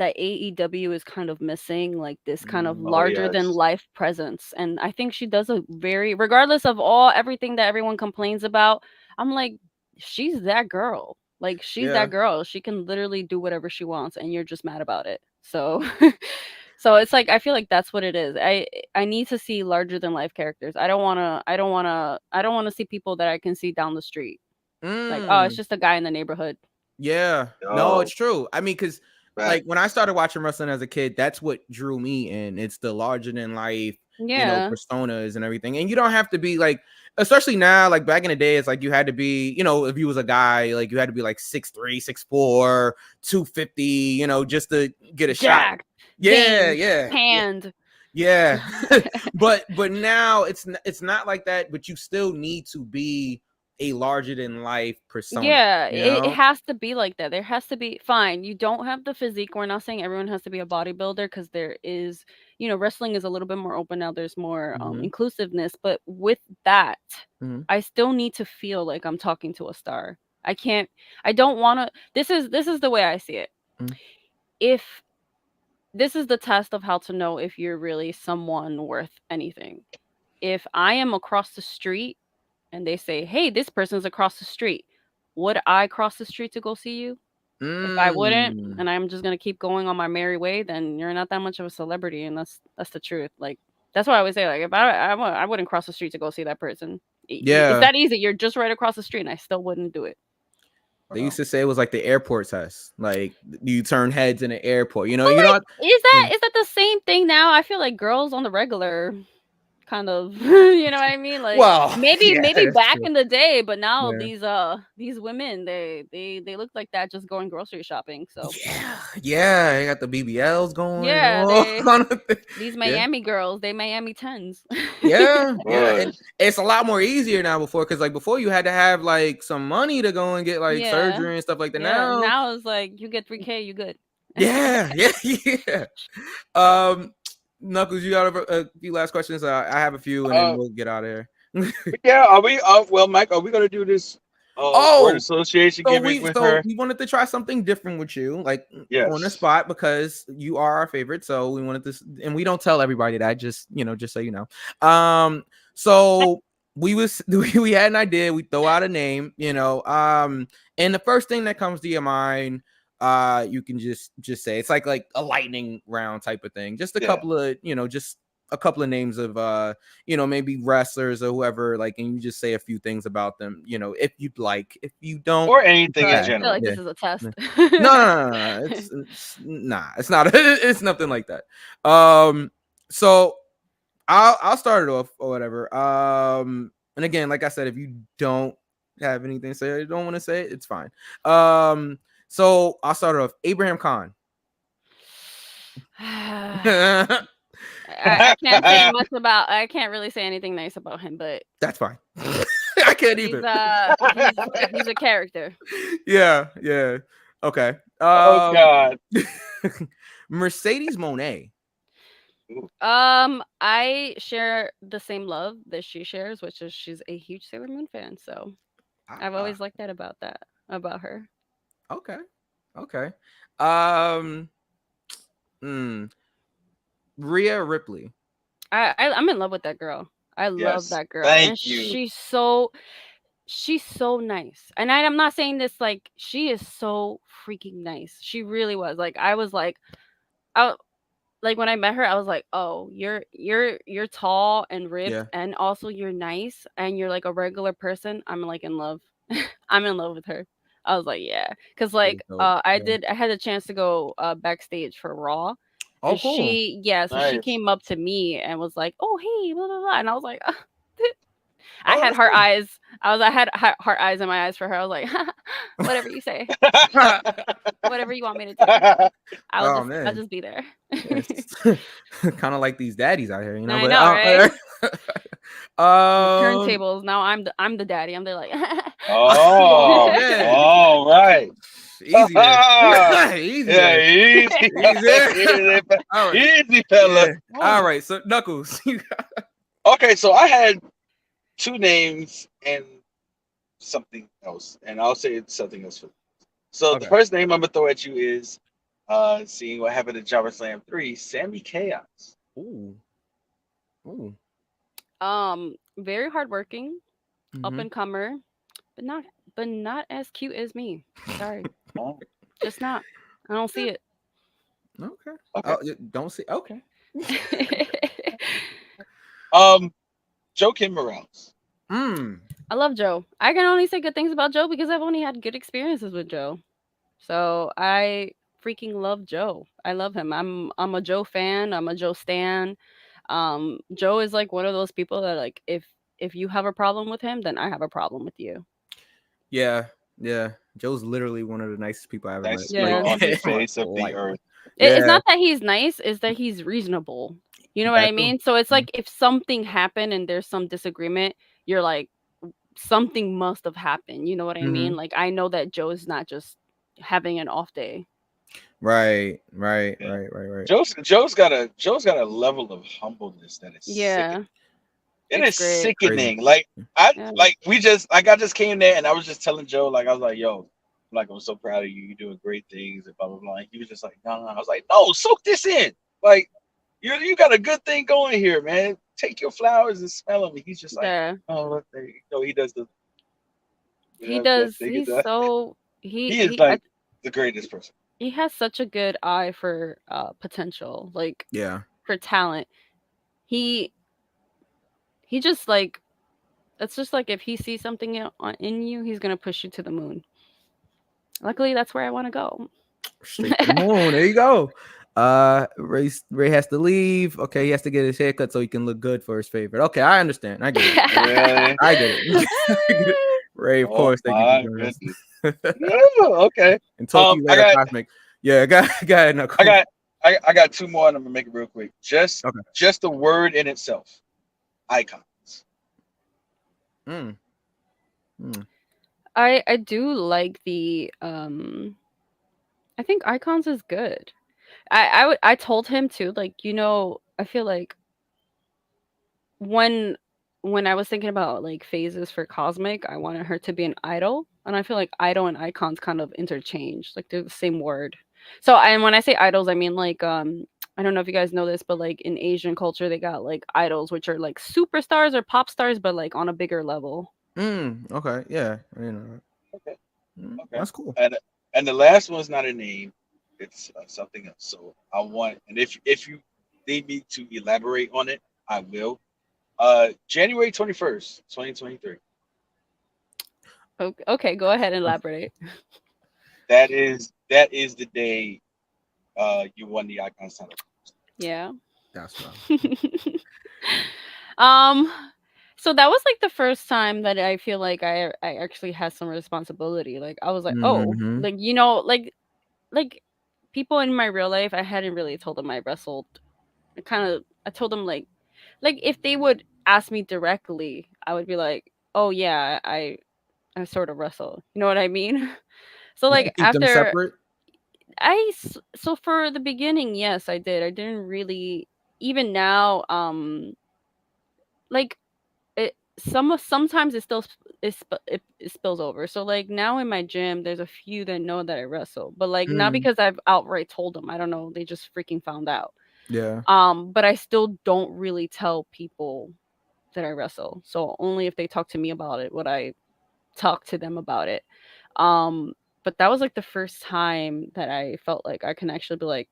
AEW is kind of missing, like this kind of Mm, larger than yes. life presence. And I think she does a very, regardless of everything that everyone complains about, I'm like, she's that girl. Like she's yeah. that girl. She can literally do whatever she wants and you're just mad about it. So so it's like I feel like that's what it is. I need to see larger than life characters. I don't wanna see people that I can see down the street. Like, oh, it's Mm, just a guy in the neighborhood. yeah. No, No. it's true. I mean, because Right. like when I started watching wrestling as a kid, that's what drew me in. It's the larger than life, Yeah. personas and everything. And you don't have to be like, especially now, like back in the day, it's like you had to be, if you was a guy, like you had to be like 6'3", 6'4", 250, just to get a shot. Jacked, Yeah, veins, yeah. Hand. Yeah. but now it's not like that, but you still need to be a larger than life persona. Yeah, you it know? has to be like that. There has to be fine. You don't have the physique. We're not saying everyone has to be a bodybuilder because there is, wrestling is a little bit more open now. There's more Mhm. inclusiveness, but with that, Mhm. I still need to feel like I'm talking to a star. I don't want to. This is the way I see it. Mhm. If this is the test of how to know if you're really someone worth anything. If I am across the street and they say, "Hey, this person's across the street," would I cross the street to go see you? If I wouldn't, Mm. and I'm just gonna keep going on my merry way, then you're not that much of a celebrity, and that's the truth. Like that's what I would say. Like if I wouldn't cross the street to go see that person. Yeah. It's that easy. You're just right across the street, and I still wouldn't do it. They used to say it was like the airport test. Like you turn heads in the airport. You know, But you like, know. is that the same thing now? I feel like girls on the regular kind of you know what I mean? Like Well, maybe yeah, maybe that's back true. in the day, but now Yeah. these women they look like that just going grocery shopping. So Yeah, they got the BBLs going. yeah, And all kind of these yeah. Miami girls, they Miami 10s. Yeah. Boy. And it's a lot more easier now because like before you had to have like some money to go and get like Yeah. surgery and stuff like that. Yeah, Now, now it's like you get 3K, you good. yeah. Knuckles, you got a few last questions? I have a few, and then we'll get out of here. Yeah, are we? Well, Mike, are we gonna do this? Word association gimmick with her. We wanted to try something different with you, like on the Yes. spot, because you are our favorite. So we wanted this, and we don't tell everybody that. Just so you know. So we had an idea. We throw out a name, and the first thing that comes to your mind, you can just say it's like a lightning round type of thing. Just a couple of just a couple of names of maybe wrestlers or whoever, like, and you just say a few things about them, if you'd like. If you don't, Or anything in I feel general. like this is a test. no. It's not. It's nothing like that. So I'll start it off or whatever. And again, like I said, if you don't have anything to say or you don't want to say it, it's fine. So I'll start it off. Abraham Khan. I can't say much about. I can't really say anything nice about him, but that's fine. I can't he's either. a character. Yeah. Okay. Oh God. Mercedes Moné. I share the same love that she shares, which is she's a huge Sailor Moon fan. So I've always liked that about her. Okay. Rhea Ripley. I'm in love with that girl. I love Yes. that girl. Thank And you. she's so nice. And I'm not saying this like she is so freaking nice. She really was. Like I was like like when I met her, I was like, "Oh, you're tall and ripped Yeah. and also you're nice and you're like a regular person." I'm like in love. I'm in love with her. I was like, "Yeah." Cuz like dope. I Yeah. had a chance to go backstage for Raw. Oh, And cool. so she Nice. came up to me and was like, "Oh, hey, blah blah blah." And I was like, I Oh, had that's heart cool. eyes. I had heart eyes in my eyes for her. I was like, "Whatever you say. Whatever you want me to do." I'll Oh, man. just be there. Kind of like these daddies out here, you know. I But know, right? um, Turntables. Now I'm the daddy. I'm there like Oh, man. all right. Easy there. Easy Yeah, there. easy. Easy. All right. Easy, fella. Yeah. All right. So Knuckles. Okay, so I had two names and something else, and I'll say it's something else for. So Okay. the first name I'm gonna throw at you is, seeing what happened at Java Slam 3, Sammy Chaos. Ooh. Ooh. very hardworking, up Mhm. and comer, but not as cute as me. Sorry. Oh, Just not. I don't see it. Okay. okay. Oh, don't see. Okay. Joakim Morales. I love Joe. I can only say good things about Joe because I've only had good experiences with Joe. So I freaking love Joe. I love him. I'm a Joe fan. I'm a Joe stan. Joe is like one of those people that like if you have a problem with him, then I have a problem with you. Yeah. Yeah. Joe's literally one of the nicest people I ever Nicest met. Yeah. people on the Like, face of like, the earth. It's yeah. not that he's nice, it's that he's reasonable. You know what That I too. mean? So it's like if something happened and there's some disagreement, you're like something must have happened. You know what I mean? Mhm. Like I know that Joe is not just having an off day. Right. Yeah. Joe's got a level of humbleness that is Yeah. sickening. It It's is great. sickening. Like I Yeah. just came there and I was just telling Joe, like I was like, yo, like I'm so proud of you. You're doing great things and blah blah blah. And he was just like, no. I was like, no, soak this in. Like you got a good thing going here, man. Take your flowers and smell them. And he's just like, Yeah. oh, look, there you go. He does the He that does. thing. He's so He is like the greatest person. he has such a good eye for potential, like Yeah. for talent. He just like it's just like if he sees something in you, he's gonna push you to the moon. Luckily, that's where I want to go. Straight to the moon. There you go. Ray has to leave. Okay, he has to get his haircut so he can look good for his favorite. Okay, I understand. I get it. Really? I get it. I get it. Ray, of course, thank you for joining us. Yeah, okay. And talk to you later, Cosmic. Yeah, go ahead. No, cool. I got two more, and I'm gonna make it real quick. Just the word in itself, icons. I do like the I think icons is good. I told him too, like, you know, I feel like when I was thinking about like phases for Cosmic, I wanted her to be an idol, and I feel like idol and icons kind of interchange, like they're the same word. So, and when I say idols, I mean like I don't know if you guys know this, but like in Asian culture, they got like idols, which are like superstars or pop stars, but like on a bigger level. Okay. Yeah. You know. Okay. That's cool. And the last one's not a name; it's something else. So I want, and if you need me to elaborate on it, I will. January 21st, 2023. Okay, go ahead and elaborate. That is the day you won the Icons title. Yeah. That's right. So that was like the first time that I feel like I actually had some responsibility. Like I was like, oh, like you know, like people in my real life, I hadn't really told them I wrestled. I told them like if they would ask me directly, I would be like, oh yeah, I sort of wrestle. You know what I mean? So like keep them after separate? so for the beginning, yes, I did. I didn't really even now like sometimes it still it spills over. So like now in my gym, there's a few that know that I wrestle, but like not Mm, because I've outright told them. I don't know. They just freaking found out. yeah. But I still don't really tell people that I wrestle. So only if they talk to me about it would I talk to them about it. But that was like the first time that I felt like I can actually be like,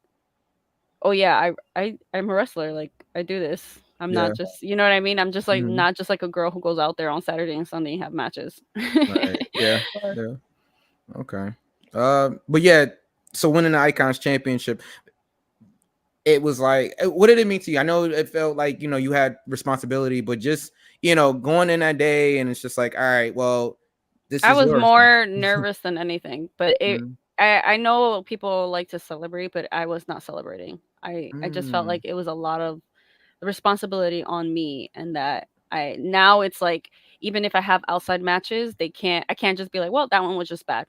oh yeah, I'm a wrestler. Like I do this. I'm Yeah. not just, you know what I mean? I'm just like Mhm. not just like a girl who goes out there on Saturday and Sunday and have matches. Right. Yeah. Yeah. Okay. But yeah, so winning the Icons Championship, it was like, what did it mean to you? I know it felt like, you know, you had responsibility, but just, you know, going in that day and it's just like, all right, well, this I is was yours. more nervous than anything, but Mm, I know people like to celebrate, but I was not celebrating. I just felt mm, like it was a lot of responsibility on me, and that I now it's like even if I have outside matches, I can't just be like, well, that one was just bad.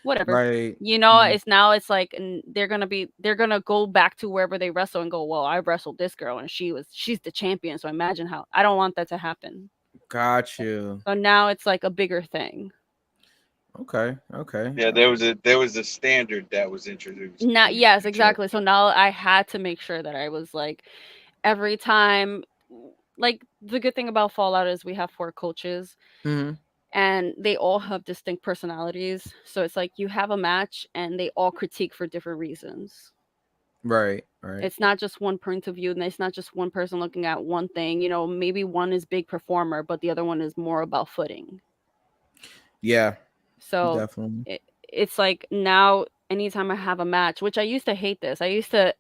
Whatever. right. You know, Mm, it's like they're gonna go back to wherever they wrestle and go, well, I wrestled this girl and she's the champion. So imagine how I don't want that to happen. got you. So now it's like a bigger thing. Okay. Okay. Yeah, there was a standard that was introduced in Not the yes, future. exactly. So now I had to make sure that I was like every time like the good thing about Fallout is we have 4 coaches Hmm. and they all have distinct personalities. So it's like you have a match and they all critique for different reasons. Right. Right. It's not just one point of view and it's not just one person looking at one thing. You know, maybe one is big performer, but the other one is more about footing. Yeah. So Definitely. it's like now anytime I have a match, which I used to hate this. I used to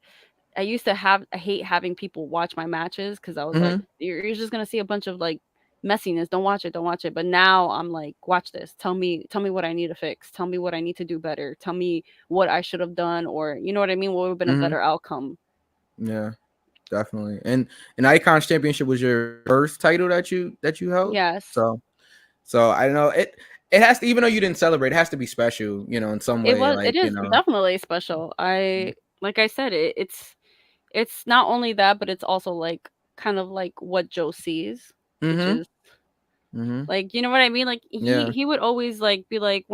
hate having people watch my matches because I was like, Hmm. you're just gonna see a bunch of like messiness. Don't watch it, don't watch it. But now I'm like, watch this. Tell me what I need to fix. Tell me what I need to do better. Tell me what I should have done, or you know what I mean? What would have been a Hmm. better outcome. Yeah. Definitely. And an Icons Championship was your first title that you held. Yes. So I don't know it. It has to, even though you didn't celebrate, it has to be special, you know, in some way. It Like, you is know. definitely special. Like I said, it's not only that, but it's also like kind of like what Joe sees, which Mm-hmm. is Mm-hmm. like, you know what I mean? Like Yeah. he would always like be like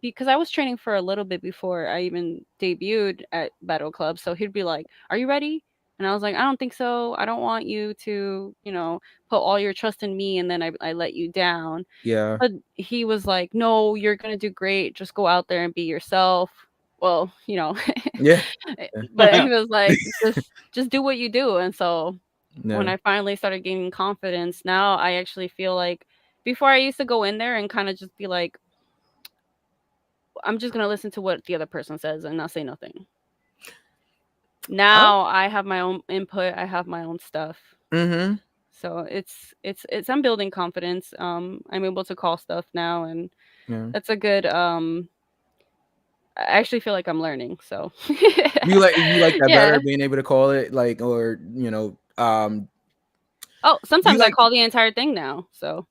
because I was training for a little bit before I even debuted at Battle Club. So he'd be like, "Are you ready?" And I was like, "I don't think so. I don't want you to, you know, put all your trust in me and then I let you down." Yeah. But he was like, "No, you're going to do great. Just go out there and be yourself." Well, you know, Yeah. but he was like, just do what you do. And so when Yeah. I finally started gaining confidence, now I actually feel like before I used to go in there and kind of just be like, I'm just going to listen to what the other person says and not say nothing. Now I have my own input, I have my own stuff. Mm-hmm. So it's I'm building confidence. I'm able to call stuff now, and Yeah. that's a good I actually feel like I'm learning. So You like that yeah. better, being able to call it, like, or you know, Oh, you sometimes I like call the entire thing now. So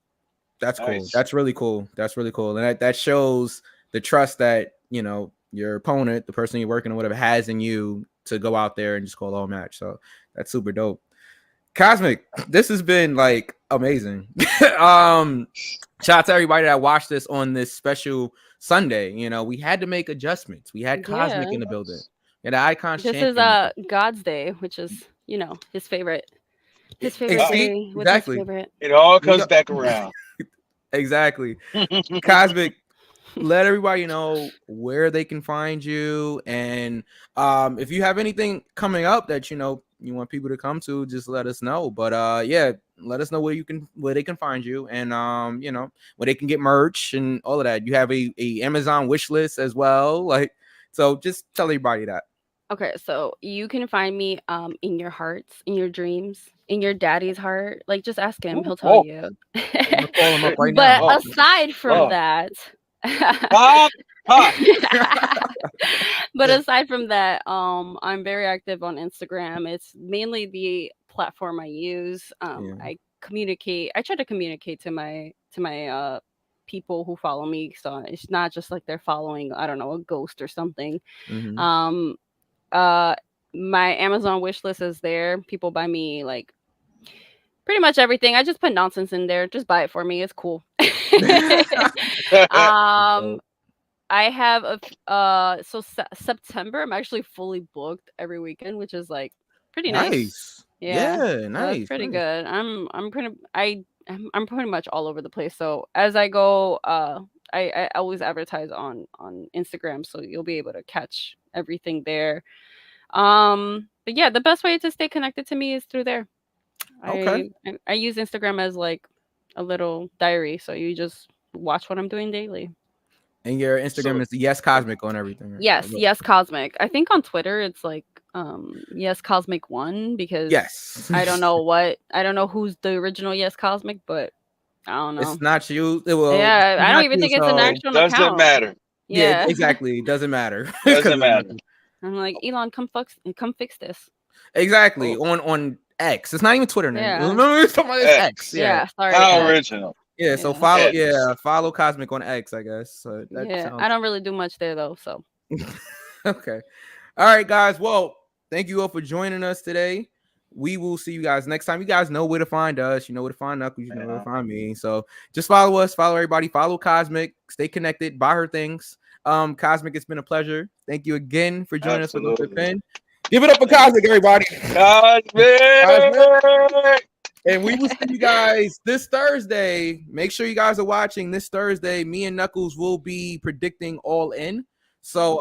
that's cool. Nice. That's really cool. That's really cool. And that shows the trust that, you know, your opponent, the person you're working or whatever, has in you to go out there and just call all match. So that's super dope. Cosmic, this has been like amazing. Shout out to everybody that watched this on this special Sunday. You know, we had to make adjustments. We had Cosmic yeah. in the building. And the Icons This is champion. God's Day, which is, you know, his favorite day with his Exactly. favorite. It all We comes got- back around. Exactly. Cosmic, let everybody know where they can find you, and if you have anything coming up that you know you want people to come to, just let us know. But yeah, let us know where they can find you, and you know, where they can get merch and all of that. You have a Amazon wish list as well, like, so just tell everybody that. Okay, so you can find me in your hearts, in your dreams, in your daddy's heart. Like just ask him, he'll tell Oh. you. I'm gonna call him up right But now. Oh. aside from Oh. that, Pop, pop. but aside from that, I'm very active on Instagram. It's mainly the platform I use. Yeah. I try to communicate to my people who follow me, so it's not just like they're following, I don't know, a ghost or something. Mhm. My Amazon wish list is there. People buy me like pretty much everything. I just put nonsense in there. Just buy it for me. It's cool. I have September. I'm actually fully booked every weekend, which is like pretty nice. Yeah, nice. That's pretty good. I'm pretty much all over the place. So as I go, I always advertise on Instagram, so you'll be able to catch everything there. But yeah, the best way to stay connected to me is through there. Okay. I use Instagram as like a little diary, so you just watch what I'm doing daily. And your Instagram is Yes Cosmic on everything. Right? Yes, Cosmic. I think on Twitter it's like Yes Cosmic 1 because I don't know who's the original Yes Cosmic, but I don't know. It's not you. I don't even think it's an actual account. Doesn't matter. Yeah, exactly. It doesn't matter. Doesn't matter. I'm like, Elon, come fix this. Exactly. On X. It's not even Twitter now. Yeah. Remember talking about X. Yeah, sorry. How original. Yeah, so follow Cosmic on X, I guess. So I don't really do much there though, so. Okay. All right, guys. Well, thank you all for joining us today. We will see you guys next time. You guys know where to find us. You know where to find Knuckles. You know where to find me. So just follow us. Follow everybody. Follow Cosmic. Stay connected. Buy her things. Cosmic, it's been a pleasure. Thank you again for joining us with the pin. Give it up for Cosmic, everybody. Cosmic. And we will see you guys this Thursday. Make sure you guys are watching this Thursday. Me and Knuckles will be predicting All In. So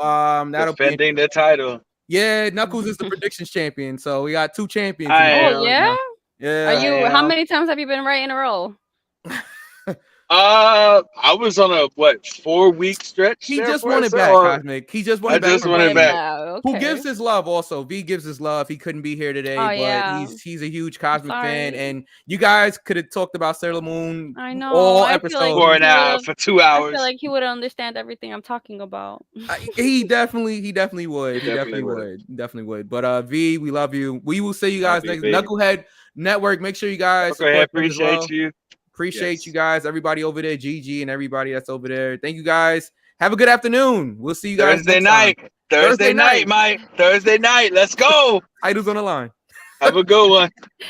that'll defending the title. Yeah, Knuckles is the predictions champion. So we got 2 champions. Oh yeah? Yeah. How many times have you been right in a row? I was on a 4-week stretch. He just won it back, Cosmic. He just won it back. I just won it back. Okay. Who gives his love also? V gives his love. He couldn't be here today, but he's a huge Cosmic fan. And you guys could have talked about Sailor Moon all episodes. For an hour, for 2 hours. I feel like he would understand everything I'm talking about. He definitely would. He definitely would. But V, we love you. We will see you guys next Knucklehead Network. Make sure you guys appreciate you. Appreciate you guys, everybody over there, Gigi and everybody that's over there. Thank you guys. Have a good afternoon. We'll see you guys Thursday night, Mike. Thursday night. Let's go. Idols on the line. Have a good one.